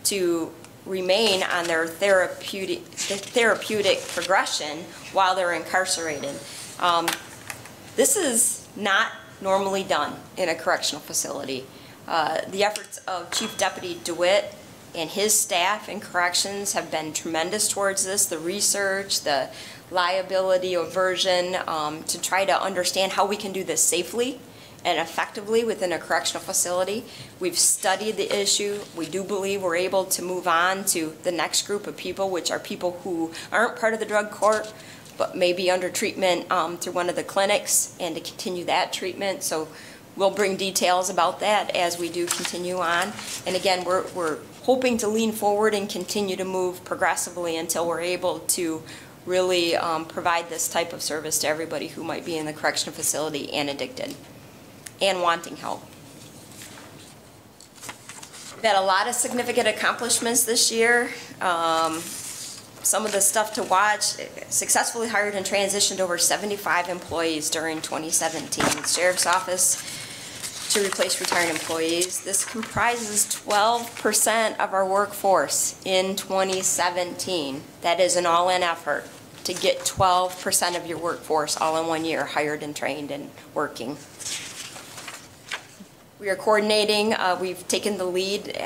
to remain on their therapeutic progression while they're incarcerated. This is not normally done in a correctional facility. The efforts of Chief Deputy DeWitt and his staff in corrections have been tremendous towards this, the research, the liability aversion, to try to understand how we can do this safely and effectively within a correctional facility. We've studied the issue. We do believe we're able to move on to the next group of people, which are people who aren't part of the drug court, but may be under treatment through one of the clinics, and to continue that treatment. So we'll bring details about that as we do continue on. And again, we're hoping to lean forward and continue to move progressively until we're able to really provide this type of service to everybody who might be in the correctional facility and addicted and wanting help. We've had a lot of significant accomplishments this year. Some of the stuff to watch: successfully hired and transitioned over 75 employees during 2017. The Sheriff's Office to replace retired employees. This comprises 12% of our workforce in 2017. That is an all-in effort to get 12% of your workforce all in 1 year hired and trained and working. We are coordinating, we've taken the lead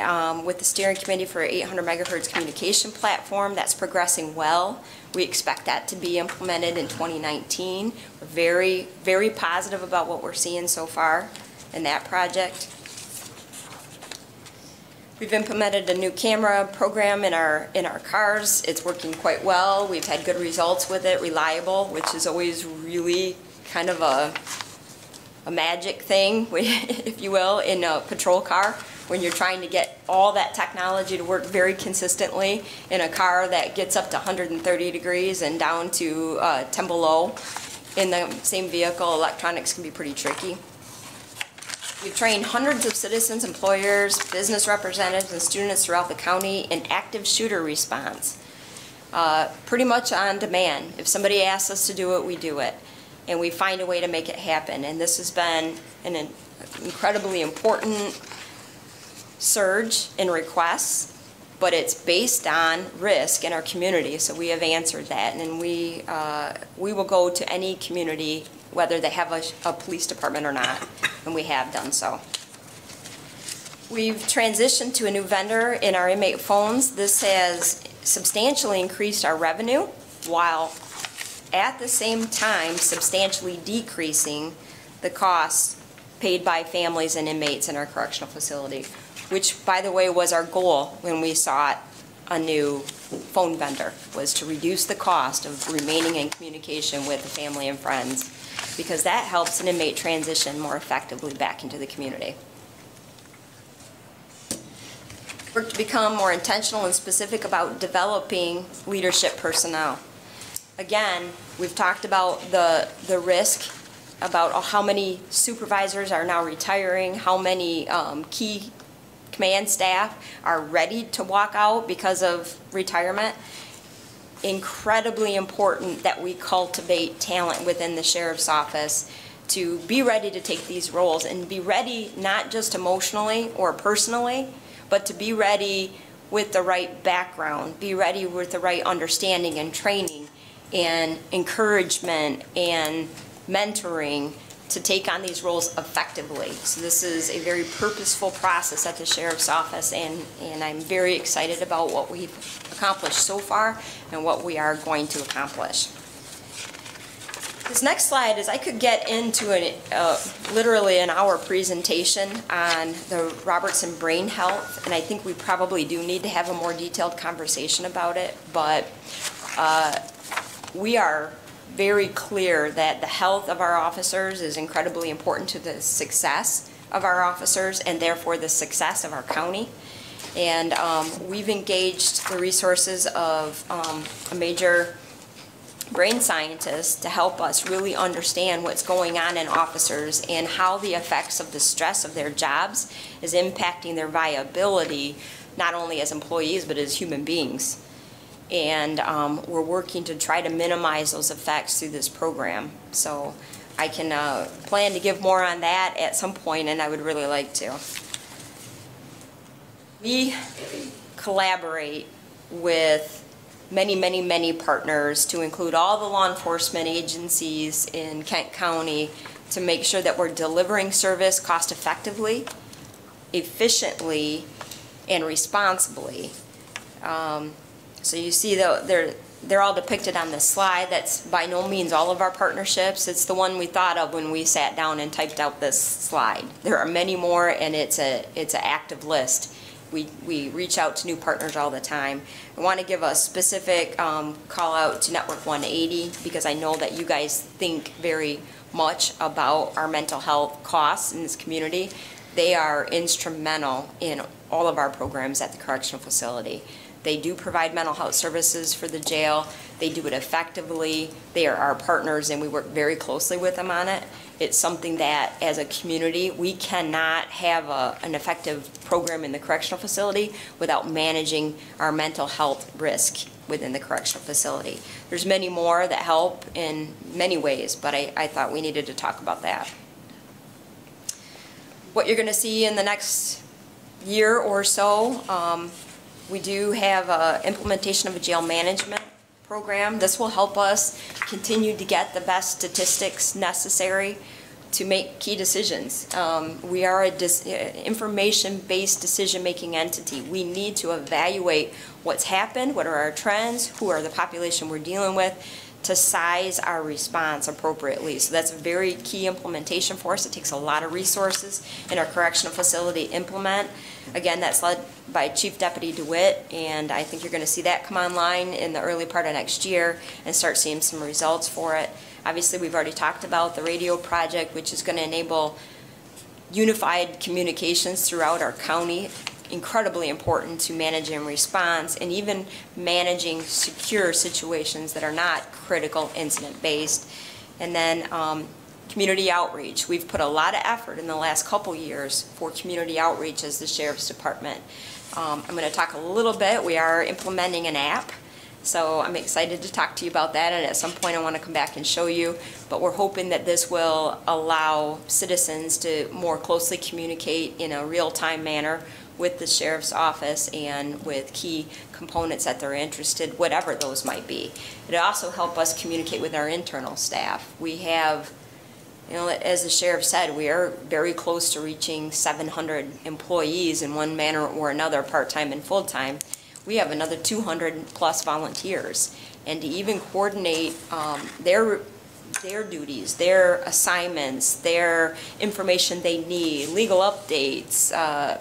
with the steering committee for 800 megahertz communication platform. That's progressing well. We expect that to be implemented in 2019. We're very, very positive about what we're seeing so far in that project. We've implemented a new camera program in our cars. It's working quite well. We've had good results with it, reliable, which is always really kind of a magic thing, if you will, in a patrol car, when you're trying to get all that technology to work very consistently in a car that gets up to 130 degrees and down to 10 below. In the same vehicle, electronics can be pretty tricky. We've trained hundreds of citizens, employers, business representatives, and students throughout the county in active shooter response. Pretty much on demand. If somebody asks us to do it, we do it. And we find a way to make it happen. And this has been an incredibly important surge in requests, but it's based on risk in our community, so we have answered that. And we will go to any community, whether they have a police department or not, and we have done so. We've transitioned to a new vendor in our inmate phones. This has substantially increased our revenue, while at the same time substantially decreasing the costs paid by families and inmates in our correctional facility, which, by the way, was our goal when we sought a new phone vendor, was to reduce the cost of remaining in communication with the family and friends, because that helps an inmate transition more effectively back into the community. Work to become more intentional and specific about developing leadership personnel. Again, we've talked about the risk, about how many supervisors are now retiring, how many key command staff are ready to walk out because of retirement. Incredibly important that we cultivate talent within the sheriff's office to be ready to take these roles, and be ready not just emotionally or personally, but to be ready with the right background, be ready with the right understanding and training and encouragement and mentoring to take on these roles effectively. So this is a very purposeful process at the sheriff's office, and I'm very excited about what we've accomplished so far and what we are going to accomplish. This next slide is, I could get into literally an hour presentation on the Robertson Brain Health, and I think we probably do need to have a more detailed conversation about it, but we are very clear that the health of our officers is incredibly important to the success of our officers, and therefore the success of our county. And we've engaged the resources of a major brain scientist to help us really understand what's going on in officers and how the effects of the stress of their jobs is impacting their viability, not only as employees but as human beings. And we're working to try to minimize those effects through this program. So I can plan to give more on that at some point, and I would really like to. We collaborate with many partners, to include all the law enforcement agencies in Kent County, to make sure that we're delivering service cost effectively, efficiently, and responsibly. So you see they're all depicted on this slide. That's by no means all of our partnerships. It's the one we thought of when we sat down and typed out this slide. There are many more, and it's an active list. We reach out to new partners all the time. I want to give a specific call out to Network 180, because I know that you guys think very much about our mental health costs in this community. They are instrumental in all of our programs at the correctional facility. They do provide mental health services for the jail. They do it effectively. They are our partners, and we work very closely with them on it. It's something that, as a community, we cannot have an effective program in the correctional facility without managing our mental health risk within the correctional facility. There's many more that help in many ways, but I thought we needed to talk about that. What you're going to see in the next year or so, we do have implementation of a jail management program. This will help us continue to get the best statistics necessary to make key decisions. We are an information-based decision-making entity. We need to evaluate what's happened, what are our trends, who are the population we're dealing with, to size our response appropriately. So that's a very key implementation for us. It takes a lot of resources in our correctional facility to implement. Again, that's led by Chief Deputy DeWitt, and I think you're going to see that come online in the early part of next year and start seeing some results for it. Obviously, we've already talked about the radio project, which is going to enable unified communications throughout our county. Incredibly important to managing response and even managing secure situations that are not critical incident based. And then community outreach. We've put a lot of effort in the last couple years for community outreach as the Sheriff's Department. I'm going to talk a little bit. We are implementing an app. So I'm excited to talk to you about that, and at some point I want to come back and show you. But we're hoping that this will allow citizens to more closely communicate in a real-time manner with the Sheriff's Office and with key components that they're interested, whatever those might be. It'll also help us communicate with our internal staff. We have, as the Sheriff said, we are very close to reaching 700 employees in one manner or another, part-time and full-time. We have another 200 plus volunteers, and to even coordinate their duties, their assignments, their information they need, legal updates,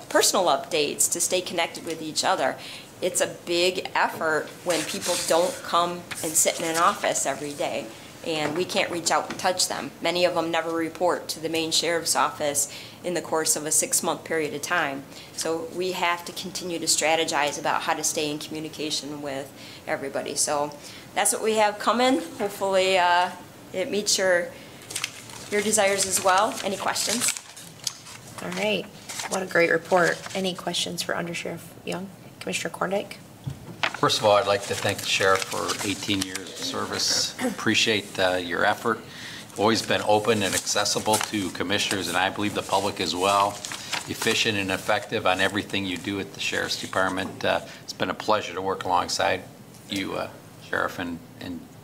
personal updates to stay connected with each other. It's a big effort when people don't come and sit in an office every day and we can't reach out and touch them. Many of them never report to the main sheriff's office in the course of a 6-month period of time. So we have to continue to strategize about how to stay in communication with everybody. So that's what we have coming. Hopefully it meets your desires as well. Any questions? All right. What a great report. Any questions for Under Sheriff Young? Commissioner Korndike? First of all, I'd like to thank the sheriff for 18 years of service. Appreciate your effort. Always been open and accessible to commissioners, and I believe the public as well. Efficient and effective on everything you do at the Sheriff's Department. It's been a pleasure to work alongside you, Sheriff, and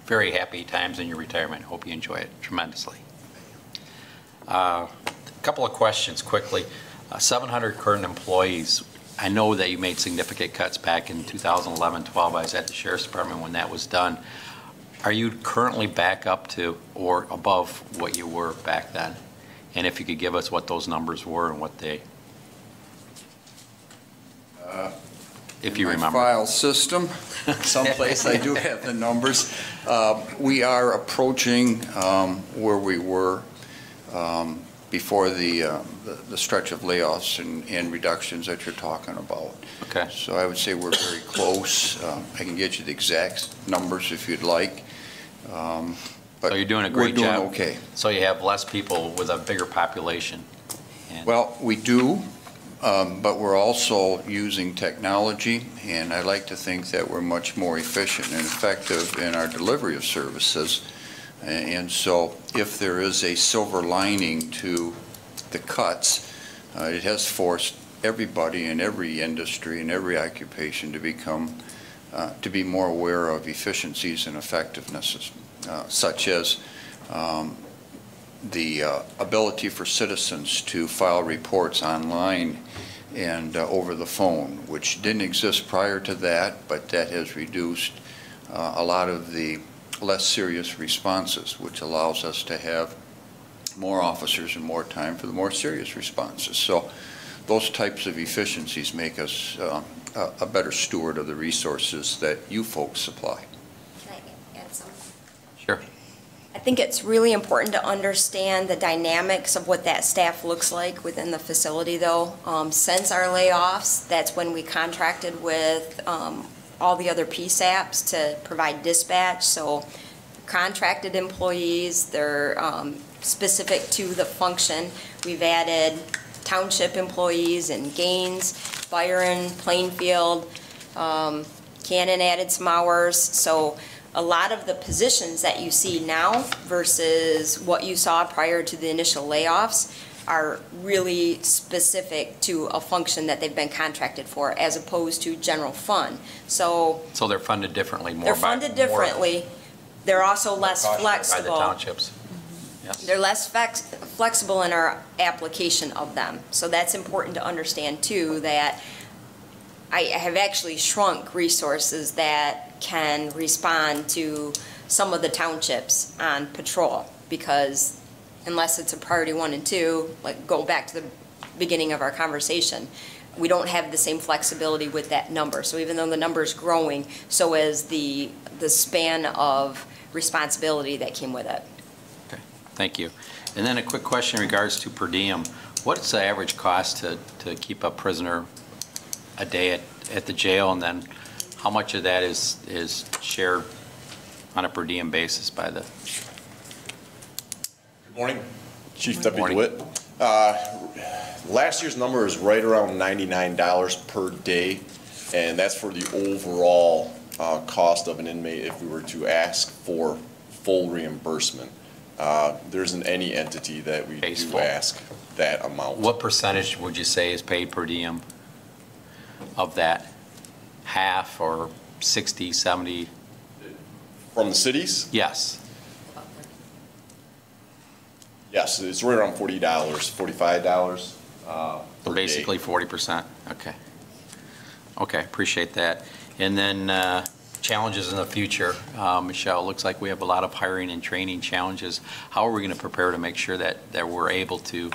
very happy times in your retirement. Hope you enjoy it tremendously. A couple of questions quickly. 700 current employees. I know that you made significant cuts back in 2011-12. I was at the Sheriff's Department when that was done. Are you currently back up to or above what you were back then? And if you could give us what those numbers were and what they, if you remember. File system, someplace I do have the numbers. We are approaching where we were before the stretch of layoffs and reductions that you're talking about. Okay. So I would say we're very close. I can get you the exact numbers if you'd like. But So you're doing a great job. We're doing okay. So you have less people with a bigger population. And Well, we do, but we're also using technology, and I like to think that we're much more efficient and effective in our delivery of services. And so if there is a silver lining to the cuts, it has forced everybody in every industry and every occupation to become, to be more aware of efficiencies and effectivenesses, such as the ability for citizens to file reports online and over the phone, which didn't exist prior to that, but that has reduced a lot of the less serious responses, which allows us to have more officers and more time for the more serious responses. So those types of efficiencies make us a better steward of the resources that you folks supply. Can I add something? Sure. I think it's really important to understand the dynamics of what that staff looks like within the facility, though. Since our layoffs, that's when we contracted with all the other PSAPs to provide dispatch. So contracted employees, they're specific to the function. We've added township employees in Gaines, Byron, Plainfield, Cannon added some hours. So a lot of the positions that you see now versus what you saw prior to the initial layoffs are really specific to a function that they've been contracted for, as opposed to general fund. So they're funded differently. they're funded differently. They're also less By the flexible. townships. Yes. They're less flexible in our application of them. So that's important to understand too, that I have actually shrunk resources that can respond to some of the townships on patrol, because unless it's a priority 1 and 2, like go back to the beginning of our conversation, we don't have the same flexibility with that number. So even though the number is growing, so is the span of responsibility that came with it. Okay, thank you. And then a quick question in regards to per diem. What is the average cost to keep a prisoner a day at the jail, and then how much of that is shared on a per diem basis by the? Good morning, Chief Good Deputy morning. DeWitt. Last year's number is right around $99 per day, and that's for the overall cost of an inmate if we were to ask for full reimbursement. There isn't any entity that we Pays do full. ask that amount. What percentage would you say is paid per diem of that? Half or 60, 70? From the cities? Yes. Yes, it's right around $40, $45 per day. Basically 40%. Okay. Okay, appreciate that. And then challenges in the future. Michelle, it looks like we have a lot of hiring and training challenges. How are we going to prepare to make sure that we're able to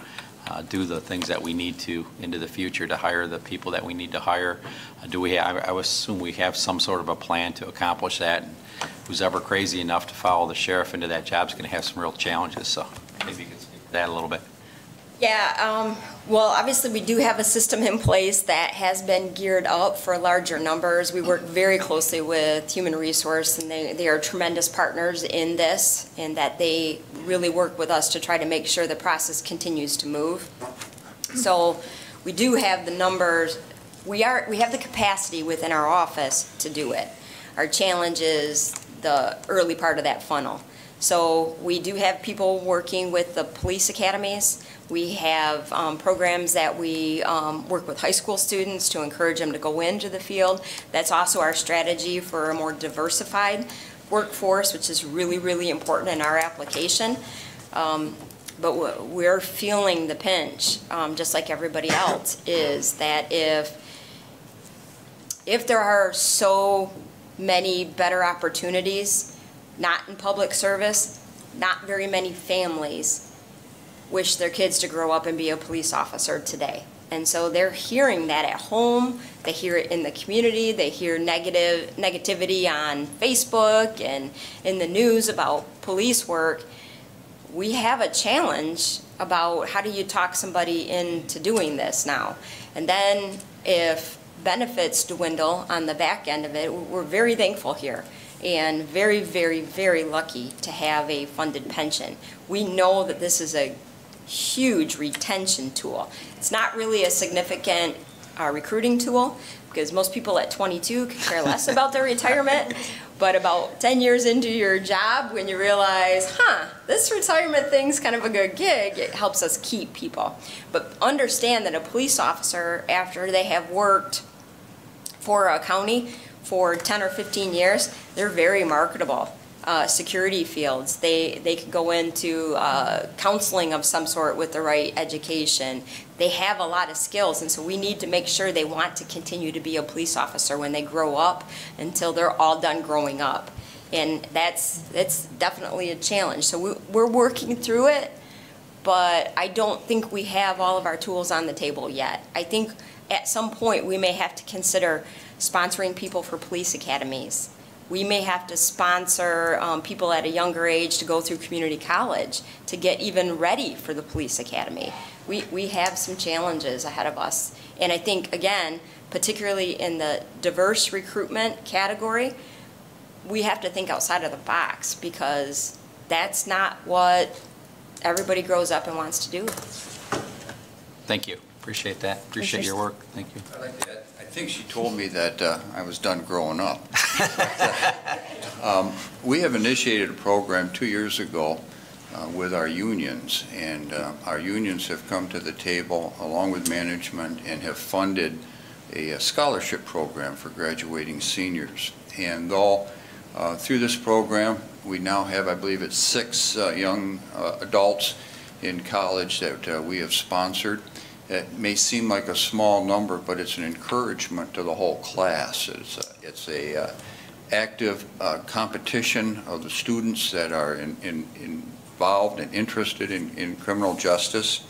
do the things that we need to into the future to hire the people that we need to hire? Do we have, I would assume we have some sort of a plan to accomplish that. And who's ever crazy enough to follow the sheriff into that job is going to have some real challenges. So maybe you could speak to that a little bit. Yeah, well, obviously, we do have a system in place that has been geared up for larger numbers. We work very closely with Human Resource, and they are tremendous partners in this, and that they really work with us to try to make sure the process continues to move. So we do have the numbers. We have the capacity within our office to do it. Our challenge is the early part of that funnel. So we do have people working with the police academies. We have programs that we work with high school students to encourage them to go into the field. That's also our strategy for a more diversified workforce, which is really, really important in our application. But we're feeling the pinch, just like everybody else, is that if there are so many better opportunities, not in public service, not very many families wish their kids to grow up and be a police officer today. And so they're hearing that at home, they hear it in the community, they hear negativity on Facebook and in the news about police work. We have a challenge about how do you talk somebody into doing this now. And then if benefits dwindle on the back end of it, we're very thankful here and very, very, very lucky to have a funded pension. We know that this is a huge retention tool. It's not really a significant recruiting tool, because most people at 22 could care less about their retirement, but about 10 years into your job, when you realize, this retirement thing's kind of a good gig, it helps us keep people. But understand that a police officer, after they have worked for a county for 10 or 15 years, they're very marketable. Security fields, they could go into counseling of some sort with the right education. They have a lot of skills, and so we need to make sure they want to continue to be a police officer when they grow up until they're all done growing up. And that's definitely a challenge. So we're working through it, but I don't think we have all of our tools on the table yet. I think at some point we may have to consider sponsoring people for police academies. We may have to sponsor people at a younger age to go through community college to get even ready for the police academy. We have some challenges ahead of us. And I think, again, particularly in the diverse recruitment category, we have to think outside of the box, because that's not what everybody grows up and wants to do. Thank you. Appreciate that. Appreciate your work. Thank you. I like that. I think she told me that I was done growing up. We have initiated a program 2 years ago with our unions, and our unions have come to the table along with management and have funded a scholarship program for graduating seniors. And though through this program, we now have, I believe it's 6 young adults in college that we have sponsored. It may seem like a small number, but it's an encouragement to the whole class. It's a active competition of the students that are involved and interested in criminal justice.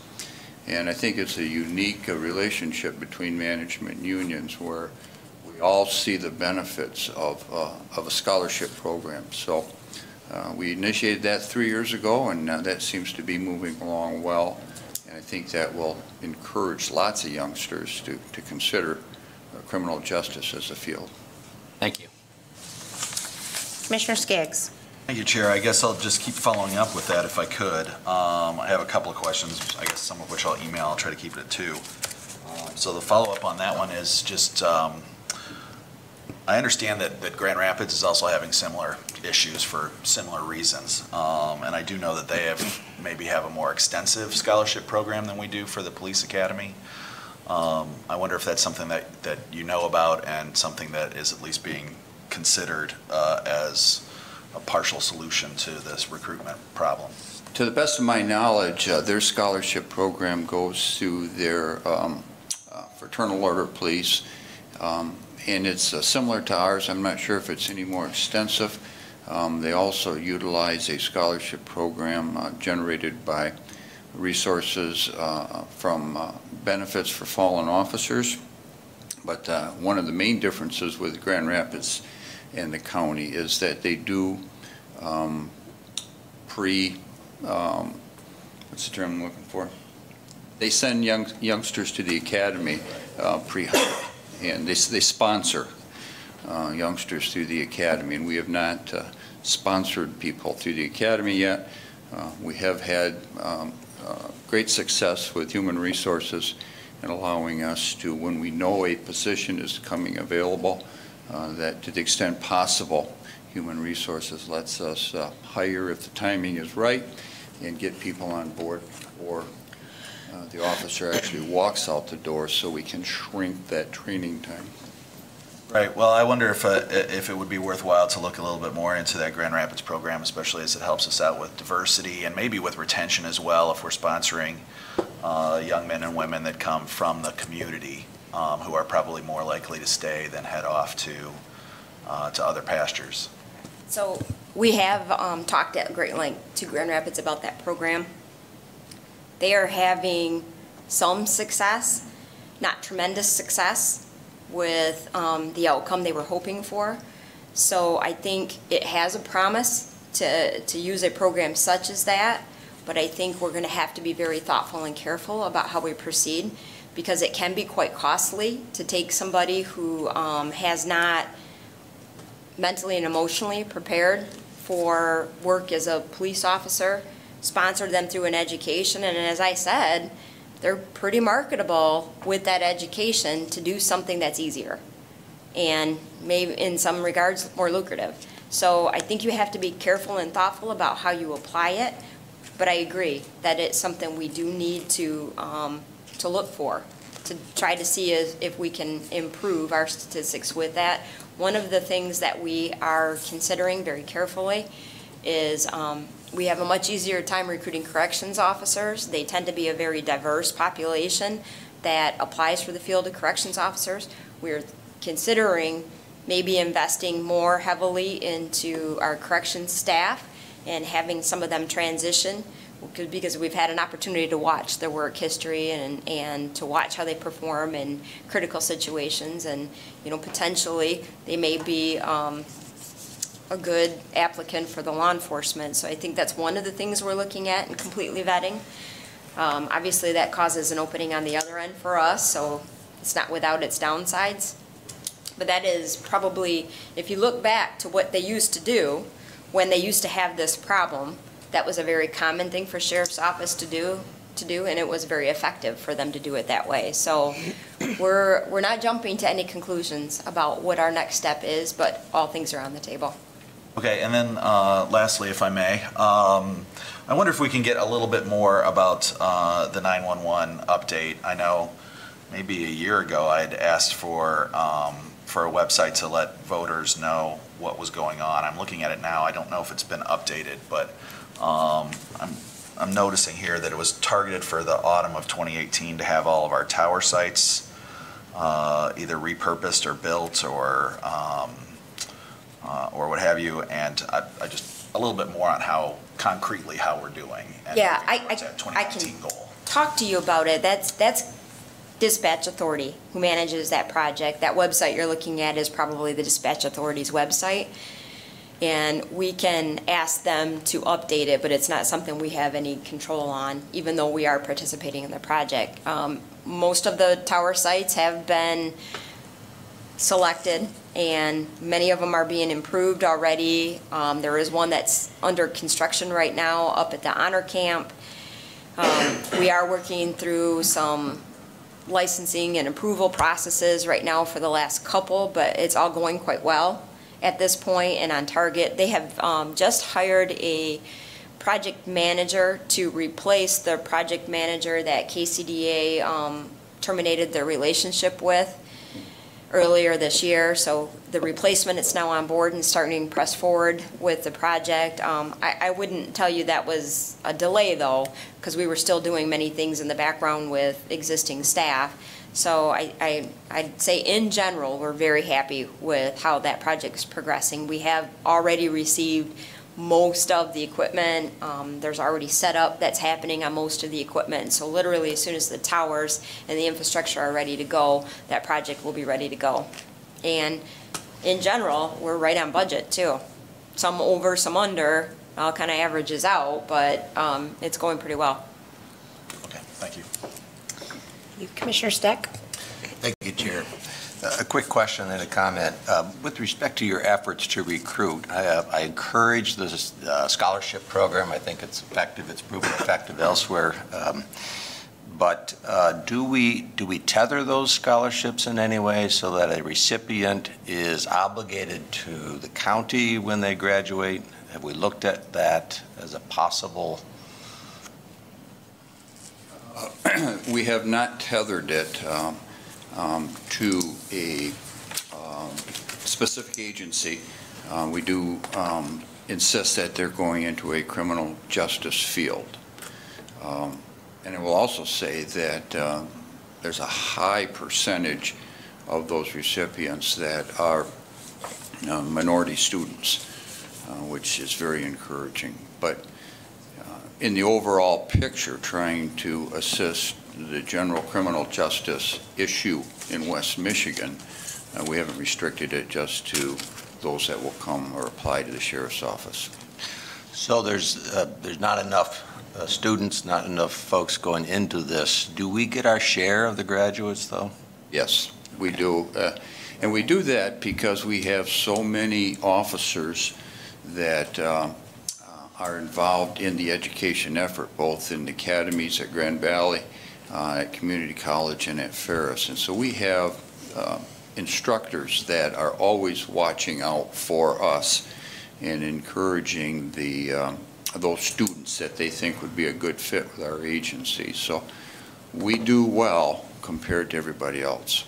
And I think it's a unique relationship between management and unions where we all see the benefits of a scholarship program. So we initiated that 3 years ago, and that seems to be moving along well. And I think that will encourage lots of youngsters to consider criminal justice as a field. Thank you. Commissioner Skaggs. Thank you, Chair. I guess I'll just keep following up with that if I could. I have a couple of questions, I guess some of which I'll email. I'll try to keep it at 2. So the follow-up on that one is just, I understand that Grand Rapids is also having similar issues for similar reasons. And I do know that they maybe have a more extensive scholarship program than we do for the police academy. I wonder if that's something that you know about and something that is at least being considered as a partial solution to this recruitment problem. To the best of my knowledge, their scholarship program goes through their fraternal order of police, and it's similar to ours. I'm not sure if it's any more extensive. They also utilize a scholarship program generated by resources from benefits for fallen officers. But one of the main differences with Grand Rapids and the county is that they do what's the term I'm looking for? They send youngsters to the academy pre-high, and they sponsor youngsters through the academy, and we have not sponsored people through the academy yet. We have had great success with human resources in allowing us to, when we know a position is coming available, that to the extent possible, human resources lets us hire if the timing is right and get people on board before the officer actually walks out the door, so we can shrink that training time. Right. Well, I wonder if it would be worthwhile to look a little bit more into that Grand Rapids program, especially as it helps us out with diversity and maybe with retention as well, if we're sponsoring young men and women that come from the community who are probably more likely to stay than head off to other pastures. So we have talked at great length to Grand Rapids about that program. They are having some success, not tremendous success, with the outcome they were hoping for. So I think it has a promise to use a program such as that, but I think we're going to have to be very thoughtful and careful about how we proceed, because it can be quite costly to take somebody who has not mentally and emotionally prepared for work as a police officer, sponsor them through an education, and as I said, they're pretty marketable with that education to do something that's easier and maybe in some regards more lucrative. So I think you have to be careful and thoughtful about how you apply it, but I agree that it's something we do need to look for, to try to see if we can improve our statistics with that. One of the things that we are considering very carefully is we have a much easier time recruiting corrections officers. They tend to be a very diverse population that applies for the field of corrections officers. We're considering maybe investing more heavily into our corrections staff and having some of them transition, because we've had an opportunity to watch their work history and to watch how they perform in critical situations, and potentially they may be a good applicant for the law enforcement. So I think that's one of the things we're looking at and completely vetting. Obviously that causes an opening on the other end for us, so it's not without its downsides. But that is probably, if you look back to what they used to do when they used to have this problem, that was a very common thing for Sheriff's Office to do, and it was very effective for them to do it that way. So we're not jumping to any conclusions about what our next step is, but all things are on the table. Okay, and then lastly, if I may, I wonder if we can get a little bit more about the 911 update. I know maybe a year ago I had asked for a website to let voters know what was going on. I'm looking at it now. I don't know if it's been updated, but I'm noticing here that it was targeted for the autumn of 2018 to have all of our tower sites either repurposed or built or or what have you, and I just, a little bit more on how, concretely, how we're doing. And Yeah, moving towards that I 2019 can goal. talk to you about it. That's Dispatch Authority who manages that project. That website you're looking at is probably the Dispatch Authority's website. And we can ask them to update it, but it's not something we have any control on, even though we are participating in the project. Most of the tower sites have been selected, and many of them are being improved already. There is one that's under construction right now up at the Honor Camp. We are working through some licensing and approval processes right now for the last couple, but it's all going quite well at this point and on target. They have just hired a project manager to replace the project manager that KCDA terminated their relationship with earlier this year. So the replacement is now on board and starting to press forward with the project. I wouldn't tell you that was a delay though, because we were still doing many things in the background with existing staff. So I'd say in general, we're very happy with how that project is progressing. We have already received most of the equipment. There's already setup that's happening on most of the equipment. So literally, as soon as the towers and the infrastructure are ready to go, that project will be ready to go. And in general, we're right on budget too. Some over, some under, all kind of averages out, but it's going pretty well. Okay, thank you. Commissioner Steck? Thank you, Chair. A quick question and a comment. With respect to your efforts to recruit, I encourage the scholarship program. I think it's effective. It's proven effective elsewhere. But do we tether those scholarships in any way so that a recipient is obligated to the county when they graduate? Have we looked at that as a possible? We have not tethered it to a specific agency. We do insist that they're going into a criminal justice field. And I will also say that there's a high percentage of those recipients that are minority students, which is very encouraging. But in the overall picture, trying to assist the general criminal justice issue in West Michigan, we haven't restricted it just to those that will come or apply to the sheriff's office. So there's not enough students, not enough folks going into this. Do we get our share of the graduates, though? Yes, we do. And we do that because we have so many officers that are involved in the education effort, both in the academies at Grand Valley, at Community College, and at Ferris. And so we have instructors that are always watching out for us and encouraging those students that they think would be a good fit with our agency. So we do well compared to everybody else.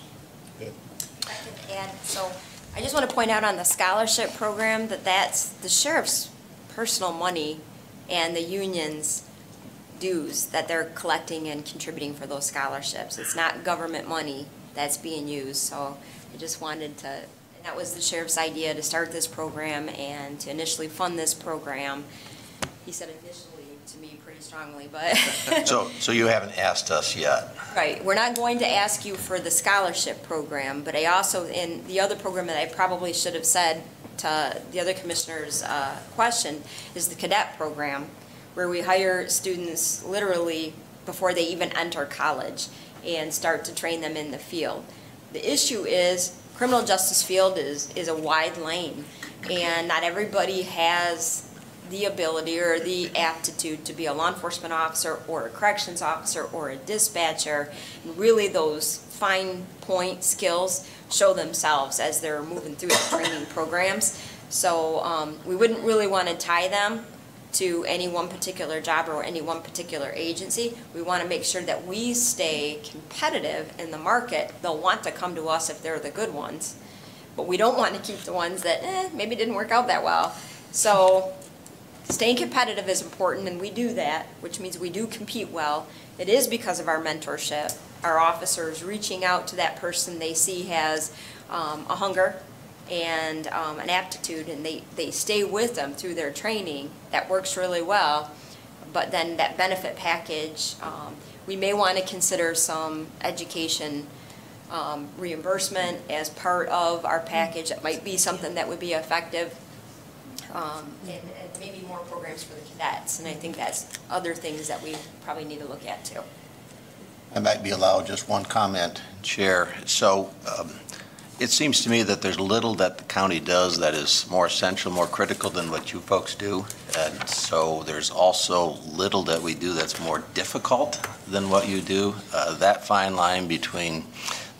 And so I just want to point out on the scholarship program that that's the sheriff's personal money and the union's dues that they're collecting and contributing for those scholarships. It's not government money that's being used. So I just wanted to, and that was the sheriff's idea to start this program and to initially fund this program. He said initially to me pretty strongly, but. So you haven't asked us yet? Right. We're not going to ask you for the scholarship program, but I also, in the other program that I probably should have said to the other commissioner's question, is the cadet program, where we hire students literally before they even enter college and start to train them in the field. The issue is criminal justice field is a wide lane, and not everybody has the ability or the aptitude to be a law enforcement officer or a corrections officer or a dispatcher. And really those fine point skills show themselves as they're moving through the training programs. So we wouldn't really want to tie them to any one particular job or any one particular agency. We want to make sure that we stay competitive in the market. They'll want to come to us if they're the good ones, but we don't want to keep the ones that maybe didn't work out that well. So staying competitive is important, and we do that, which means we do compete well. It is because of our mentorship, our officers reaching out to that person they see has a hunger and an aptitude, and they stay with them through their training. That works really well. But then that benefit package, we may want to consider some education reimbursement as part of our package. That might be something that would be effective. And maybe more programs for the cadets. And I think that's other things that we probably need to look at too. I might be allowed just one comment, Chair. So it seems to me that there's little that the county does that is more essential, more critical than what you folks do. And so there's also little that we do that's more difficult than what you do. That fine line between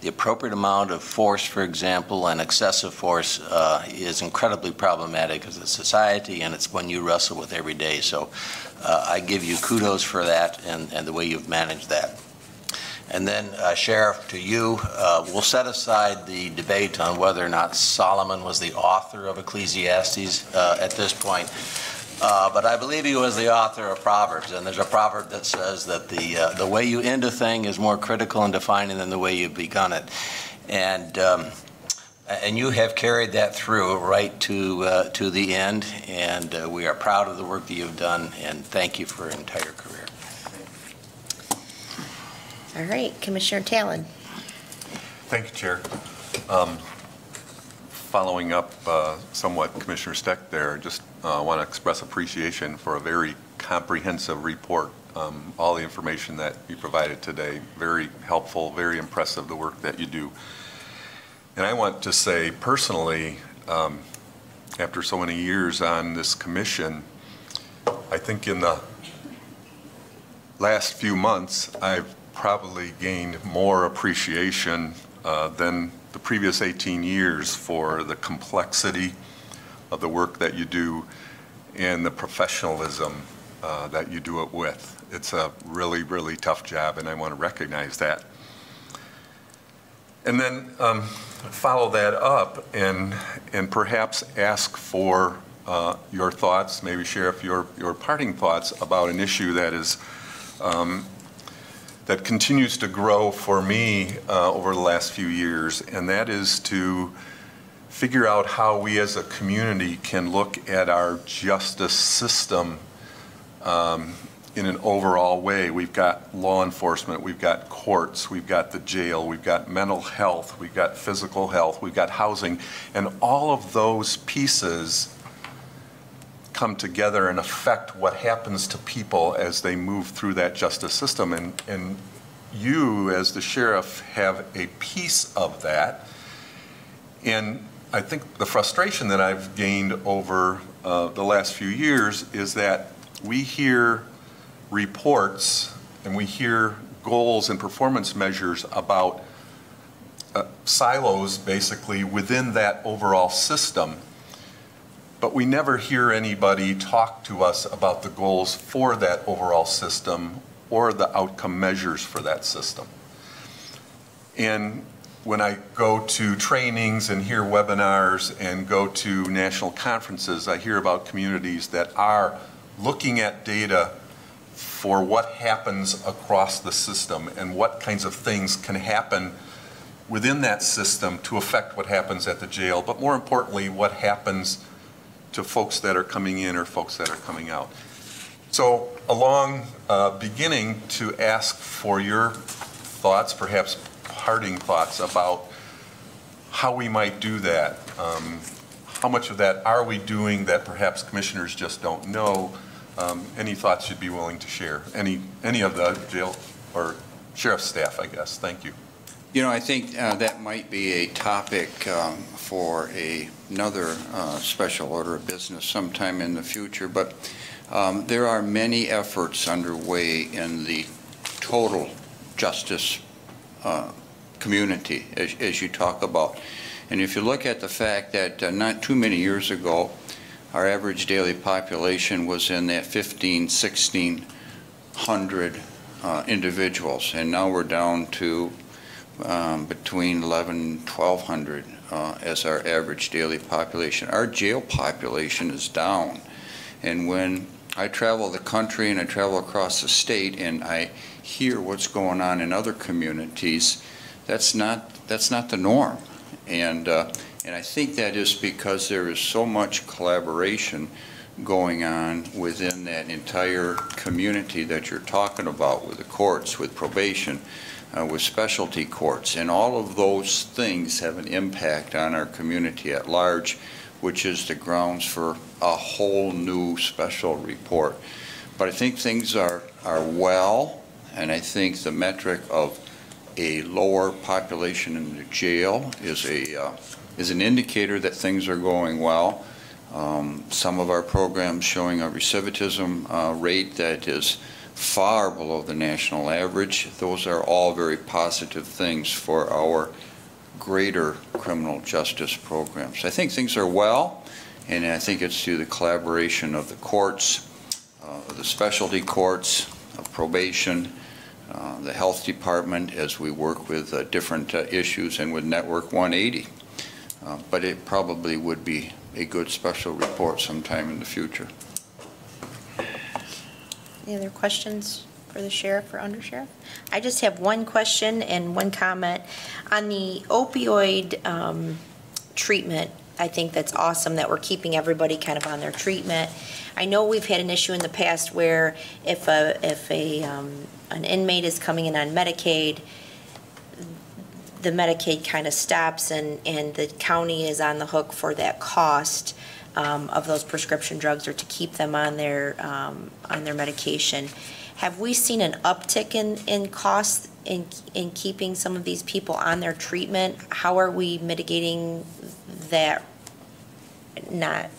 the appropriate amount of force, for example, and excessive force is incredibly problematic as a society, and it's one you wrestle with every day. So I give you kudos for that and the way you've managed that. And then, Sheriff, to you, we'll set aside the debate on whether or not Solomon was the author of Ecclesiastes at this point. But I believe he was the author of Proverbs, and there's a proverb that says that the way you end a thing is more critical and defining than the way you've begun it. And you have carried that through right to the end, and we are proud of the work that you've done, and thank you for your entire career. All right, Commissioner Talon. Thank you, Chair. Following up somewhat Commissioner Steck there, just want to express appreciation for a very comprehensive report. All the information that you provided today, very helpful, very impressive, the work that you do. And I want to say personally, after so many years on this commission, I think in the last few months, I've probably gained more appreciation than the previous 18 years for the complexity of the work that you do and the professionalism that you do it with. It's a really, really tough job, and I want to recognize that. And then follow that up and perhaps ask for your thoughts, maybe Sheriff, your parting thoughts about an issue that is that continues to grow for me over the last few years, and that is to figure out how we as a community can look at our justice system in an overall way. We've got law enforcement, we've got courts, we've got the jail, we've got mental health, we've got physical health, we've got housing, and all of those pieces come together and affect what happens to people as they move through that justice system. And you, as the sheriff, have a piece of that. And I think the frustration that I've gained over the last few years is that we hear reports and we hear goals and performance measures about silos, basically, within that overall system. But we never hear anybody talk to us about the goals for that overall system or the outcome measures for that system. And when I go to trainings and hear webinars and go to national conferences, I hear about communities that are looking at data for what happens across the system and what kinds of things can happen within that system to affect what happens at the jail, but more importantly, what happens to folks that are coming in or folks that are coming out. So along beginning to ask for your thoughts, perhaps parting thoughts about how we might do that. How much of that are we doing that perhaps commissioners just don't know? Any thoughts you'd be willing to share? Any of the jail or sheriff's staff, I guess. Thank you. You know, I think that might be a topic for another special order of business sometime in the future, but there are many efforts underway in the total justice community, as you talk about. And if you look at the fact that not too many years ago, our average daily population was in that 1,600 individuals, and now we're down to between 1,100 and 1,200 as our average daily population. Our jail population is down. And when I travel the country and I travel across the state and I hear what's going on in other communities, that's not the norm. And I think that is because there is so much collaboration going on within that entire community that you're talking about, with the courts, with probation, with specialty courts. And all of those things have an impact on our community at large, which is the grounds for a whole new special report. But I think things are well, and I think the metric of a lower population in the jail is an indicator that things are going well. Some of our programs showing a recidivism rate that is far below the national average. Those are all very positive things for our greater criminal justice programs. I think things are well, and I think it's through the collaboration of the courts, the specialty courts, of probation, the health department, as we work with different issues, and with Network 180. But it probably would be a good special report sometime in the future. Any other questions for the sheriff or undersheriff? I just have one question and one comment. On the opioid treatment, I think that's awesome that we're keeping everybody kind of on their treatment. I know we've had an issue in the past where if an inmate is coming in on Medicaid, the Medicaid kind of stops and the county is on the hook for that cost of those prescription drugs, or to keep them on their medication. Have we seen an uptick in costs in keeping some of these people on their treatment? How are we mitigating that?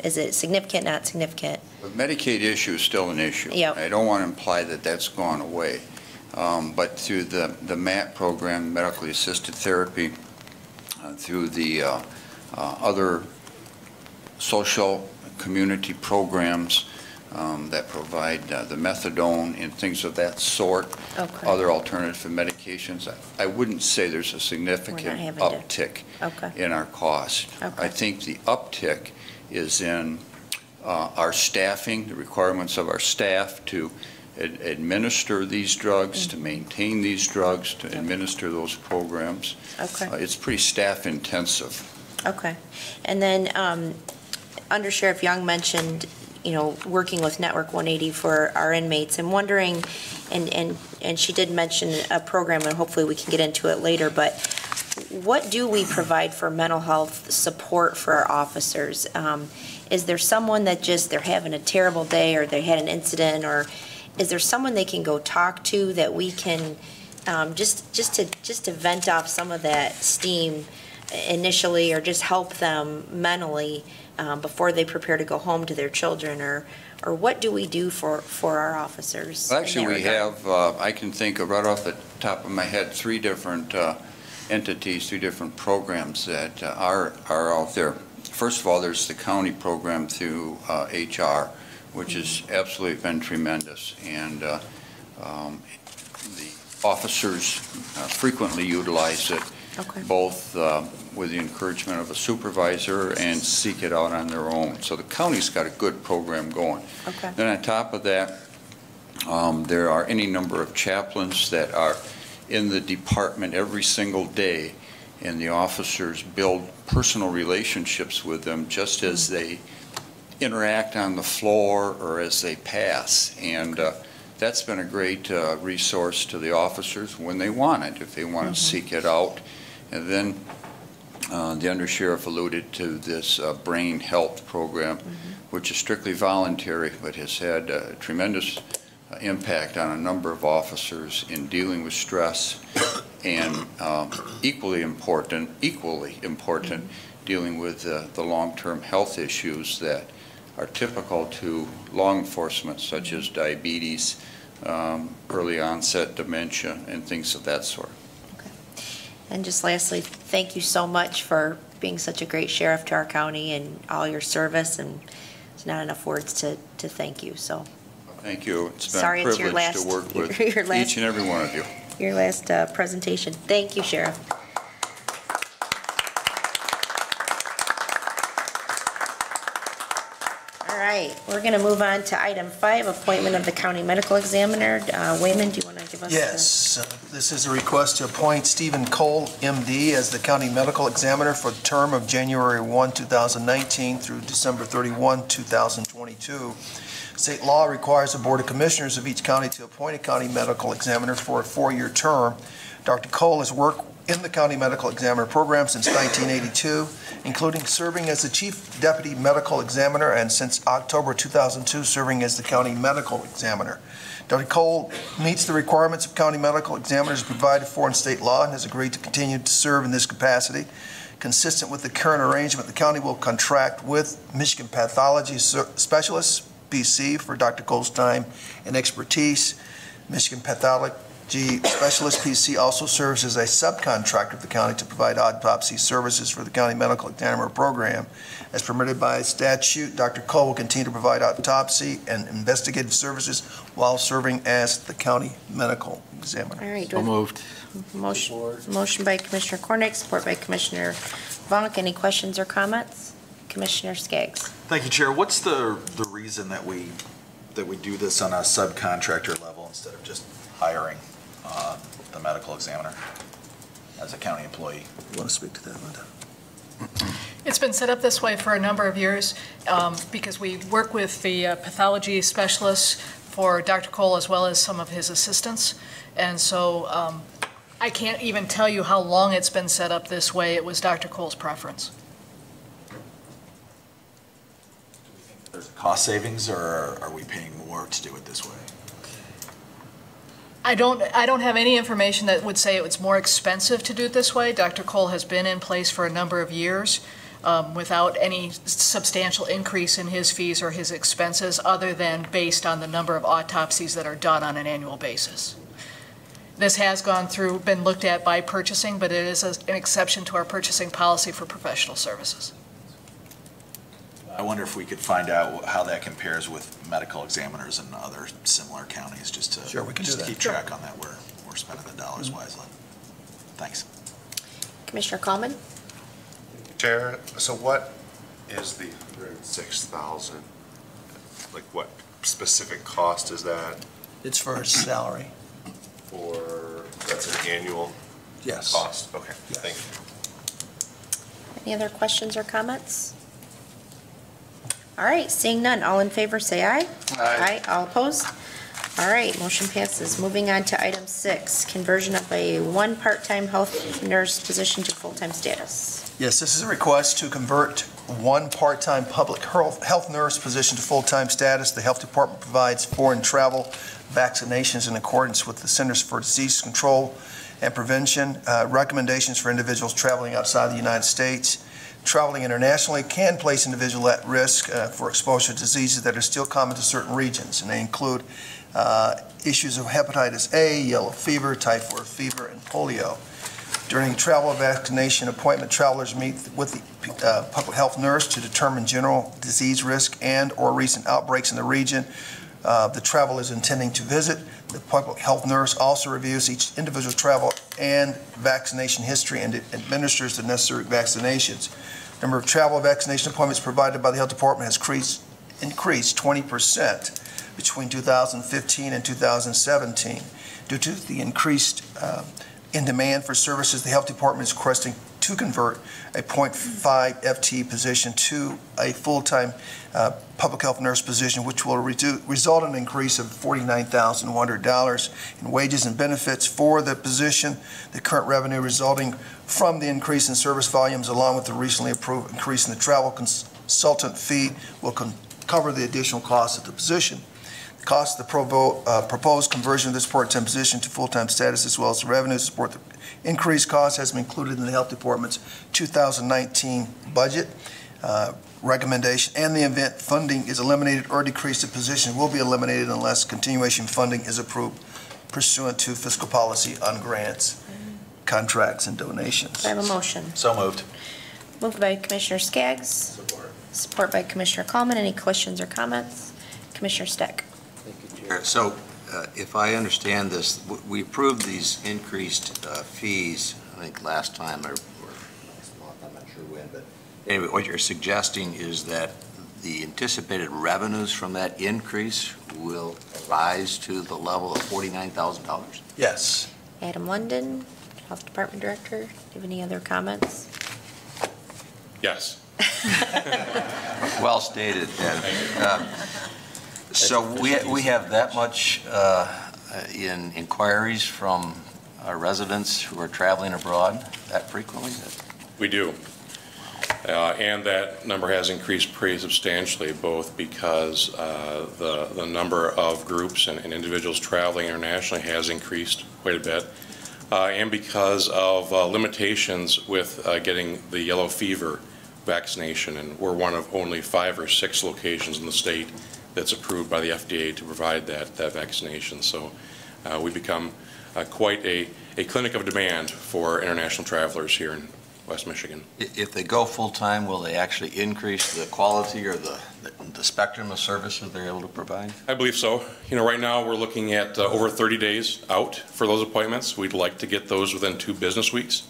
Is it significant, not significant? The Medicaid issue is still an issue. Yep. I don't want to imply that that's gone away. But through the MAT program, medically assisted therapy, through the other social community programs that provide the methadone and things of that sort, Okay. other alternative medications, I wouldn't say there's a significant uptick in our cost. Okay. I think the uptick is in our staffing, the requirements of our staff to administer these drugs, to maintain these drugs, to administer those programs. Okay. It's pretty staff intensive. Okay. And then Undersheriff Young mentioned, working with Network 180 for our inmates. I'm wondering, and she did mention a program, and hopefully we can get into it later, but what do we provide for mental health support for our officers? Is there someone that they're having a terrible day, or they had an incident, or is there someone they can go talk to that we can just to vent off some of that steam initially, or just help them mentally before they prepare to go home to their children, or what do we do for our officers? Well, actually, we have, I can think of right off the top of my head, 3 different entities, 3 different programs that are out there. First of all, there's the county program through HR, which has absolutely been tremendous, and the officers frequently utilize it, both with the encouragement of a supervisor and seek it out on their own. So the county's got a good program going. Okay. Then on top of that, there are any number of chaplains that are in the department every single day, and the officers build personal relationships with them just as they interact on the floor or as they pass. And that's been a great resource to the officers when they want it, if they want to seek it out. And then the undersheriff alluded to this brain health program, which is strictly voluntary, but has had a tremendous impact on a number of officers in dealing with stress, and equally important, dealing with the long-term health issues that are typical to law enforcement, such as diabetes, early onset dementia, and things of that sort. Okay. And just lastly, thank you so much for being such a great sheriff to our county and all your service, and there's not enough words to thank you, so. Thank you. It's been Sorry, a it's your privilege last- to work with your last- each and every one of you. Your last presentation. Thank you, Sheriff. All right, we're going to move on to item 5, appointment of the county medical examiner. Wayman, do you want to give us? Yes, this is a request to appoint Stephen Cole, MD, as the county medical examiner for the term of January 1, 2019 through December 31, 2022. State law requires the Board of Commissioners of each county to appoint a county medical examiner for a 4-year term. Dr. Cole has worked in the county medical examiner program since 1982, including serving as the chief deputy medical examiner and since October 2002 serving as the county medical examiner. Dr. Cole meets the requirements of county medical examiners provided for in state law and has agreed to continue to serve in this capacity. Consistent with the current arrangement, the county will contract with Michigan Pathology Specialists, PC, for Dr. Cole's time and expertise. Michigan Pathology Specialist PC also serves as a subcontractor of the county to provide autopsy services for the county medical examiner program. As permitted by statute, Dr. Cole will continue to provide autopsy and investigative services while serving as the county medical examiner. All right. So moved. Motion by Commissioner Cornick, support by Commissioner Vonk. Any questions or comments? Commissioner Skaggs. Thank you, Chair. What's the reason that we do this on a subcontractor level instead of just hiring the medical examiner as a county employee? You want to speak to that, Linda? It's been set up this way for a number of years because we work with the pathology specialists for Dr. Cole as well as some of his assistants. And so I can't even tell you how long it's been set up this way. It was Dr. Cole's preference. There's a cost savings, or are we paying more to do it this way? I don't have any information that would say it's more expensive to do it this way. Dr. Cole has been in place for a number of years without any substantial increase in his fees or his expenses other than based on the number of autopsies that are done on an annual basis. This has gone through, been looked at by purchasing, but it is an exception to our purchasing policy for professional services. I wonder if we could find out how that compares with medical examiners in other similar counties, just to Sure, we can do that. keep track on that. We're spending the dollars wisely. Thanks. Commissioner Coleman. Chair, so what is the 106,000? Like what specific cost is that It's for his salary. for, that's an annual Yes. cost? Okay, Yes. thank you. Any other questions or comments? All right, seeing none, all in favor, say aye. Aye. All opposed? All right, motion passes. Moving on to item 6, conversion of a 1 part-time health nurse position to full-time status. Yes, this is a request to convert 1 part-time public health nurse position to full-time status. The Health Department provides foreign travel vaccinations in accordance with the Centers for Disease Control and Prevention recommendations for individuals traveling outside the United States. Traveling internationally can place individuals at risk for exposure to diseases that are still common to certain regions, and they include issues of hepatitis A, yellow fever, typhoid fever, and polio. During travel vaccination appointment, travelers meet with the public health nurse to determine general disease risk and/or recent outbreaks in the region the travel is intending to visit. The public health nurse also reviews each individual's travel and vaccination history and administers the necessary vaccinations. Number of travel vaccination appointments provided by the Health Department has increased 20% between 2015 and 2017. Due to the increased in demand for services, the Health Department is requesting to convert a .5 FTE position to a full-time public health nurse position, which will result in an increase of $49,100 in wages and benefits for the position. The current revenue resulting from the increase in service volumes, along with the recently approved increase in the travel consultant fee, will cover the additional cost of the position. The cost of the proposed conversion of this part-time position to full-time status, as well as the revenue to support the increased cost, has been included in the Health Department's 2019 budget recommendation, and the event funding is eliminated or decreased, the position will be eliminated unless continuation funding is approved pursuant to fiscal policy on grants, contracts, and donations. Do I have a motion? So moved. Moved by Commissioner Skaggs. Support by Commissioner Coleman. Any questions or comments? Commissioner Steck. So if I understand this, we approved these increased fees, I think last time or last month, I'm not sure when, but anyway, what you're suggesting is that the anticipated revenues from that increase will rise to the level of $49,000? Yes. Adam London, Health Department Director, do you have any other comments? Yes. Well stated, Ed. So we have that much in inquiries from our residents who are traveling abroad that frequently? We do. And that number has increased pretty substantially, both because the number of groups and individuals traveling internationally has increased quite a bit, and because of limitations with getting the yellow fever vaccination. And we're one of only 5 or 6 locations in the state that's approved by the FDA to provide that vaccination. So we become quite a clinic of demand for international travelers here in West Michigan. If they go full-time, will they actually increase the quality or the spectrum of services they're able to provide? I believe so. You know, right now we're looking at over 30 days out for those appointments. We'd like to get those within 2 business weeks.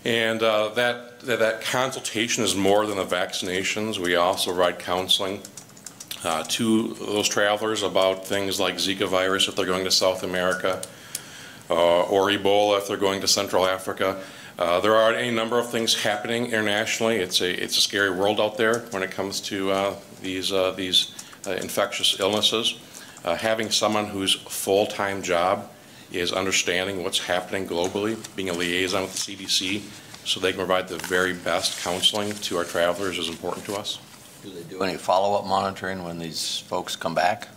And that consultation is more than the vaccinations. We also provide counseling to those travelers about things like Zika virus if they're going to South America, or Ebola if they're going to Central Africa. There are any number of things happening internationally. It's a scary world out there when it comes to these infectious illnesses. Having someone whose full-time job is understanding what's happening globally, being a liaison with the CDC, so they can provide the very best counseling to our travelers is important to us. Do they do any follow-up monitoring when these folks come back?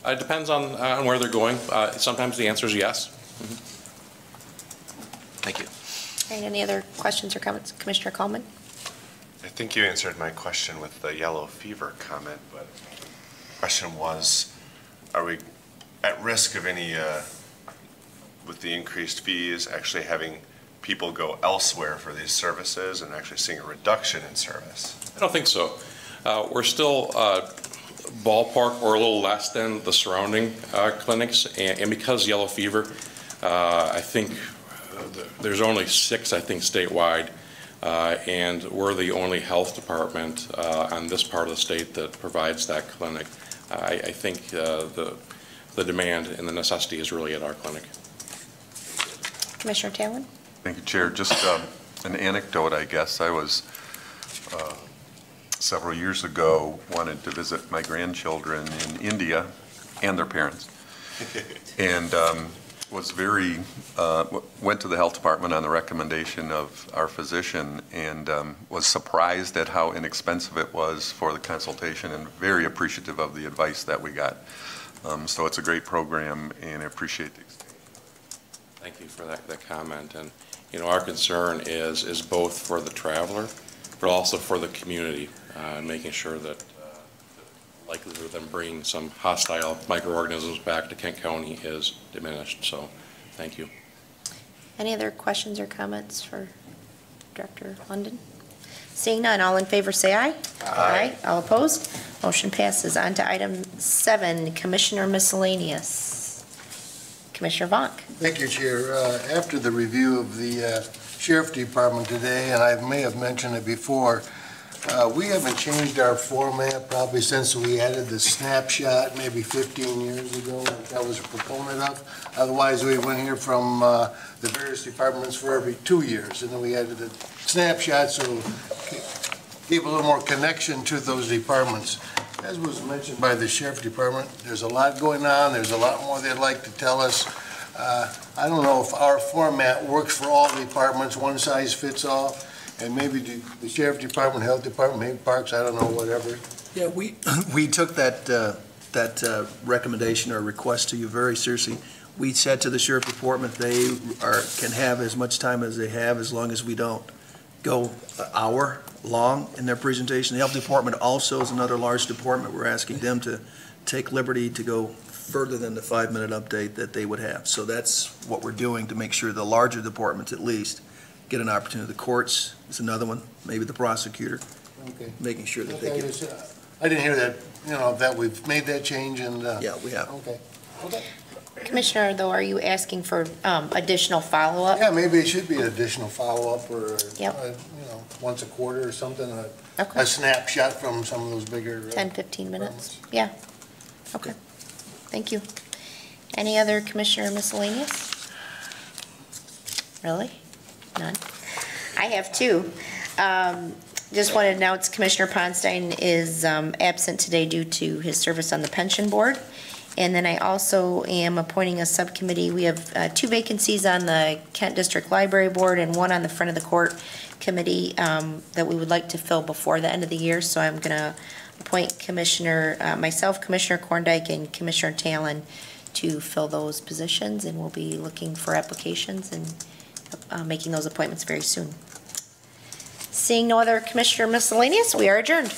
It depends on where they're going. Sometimes the answer is yes. Mm-hmm. Thank you. All right, any other questions or comments? Commissioner Coleman? I think you answered my question with the yellow fever comment, but the question was, are we at risk of any, with the increased fees, actually having people go elsewhere for these services and actually seeing a reduction in service? I don't think so. We're still ballpark or a little less than the surrounding clinics, and because yellow fever, I think there's only 6, I think, statewide, and we're the only health department on this part of the state that provides that clinic. I think the demand and the necessity is really at our clinic. Commissioner Talon? Thank you, Chair. Just an anecdote, I guess. I was several years ago wanted to visit my grandchildren in India and their parents, and was went to the health department on the recommendation of our physician, and was surprised at how inexpensive it was for the consultation, and very appreciative of the advice that we got. So it's a great program, and I appreciate the exchange. Thank you for that comment. And you know, our concern is both for the traveler, but also for the community, making sure that the likelihood of them bringing some hostile microorganisms back to Kent County is diminished. So, thank you. Any other questions or comments for Director London? Seeing none, all in favor say aye. Aye. All opposed? Motion passes. On to item 7, Commissioner Miscellaneous. Commissioner Vonk. Thank you, Chair. After the review of the Sheriff Department today, and I may have mentioned it before, we haven't changed our format probably since we added the snapshot maybe 15 years ago, like I was a proponent of. Otherwise, we went here from the various departments for every 2 years, and then we added a snapshot so give a little more connection to those departments. As was mentioned by the Sheriff Department, there's a lot going on. There's a lot more they'd like to tell us. I don't know if our format works for all departments, one size fits all, and maybe the Sheriff Department, Health Department, maybe Parks, I don't know, whatever. Yeah, we took that recommendation or request to you very seriously. We said to the Sheriff Department they can have as much time as they have as long as we don't go an hour long in their presentation. The Health Department also is another large department. We're asking them to take liberty to go further than the 5-minute update that they would have. So that's what we're doing to make sure the larger departments at least get an opportunity. The courts is another one, maybe the prosecutor, making sure that they get. I didn't hear that, that we've made that change and. Yeah, we have. Okay. Commissioner, though, are you asking for additional follow-up? Yeah, maybe it should be additional follow-up or, Yep. once a quarter or something, Okay. a snapshot from some of those bigger. 10, 15 minutes? Yeah. Okay. Thank you. Any other Commissioner miscellaneous? Really? None? I have two. Just wanted to announce Commissioner Ponstein is absent today due to his service on the pension board. And then I also am appointing a subcommittee. We have 2 vacancies on the Kent District Library Board and 1 on the Front of the Court Committee that we would like to fill before the end of the year. So I'm going to appoint myself, Commissioner Korndike, and Commissioner Talon to fill those positions, and we'll be looking for applications and making those appointments very soon. Seeing no other Commissioner miscellaneous, we are adjourned.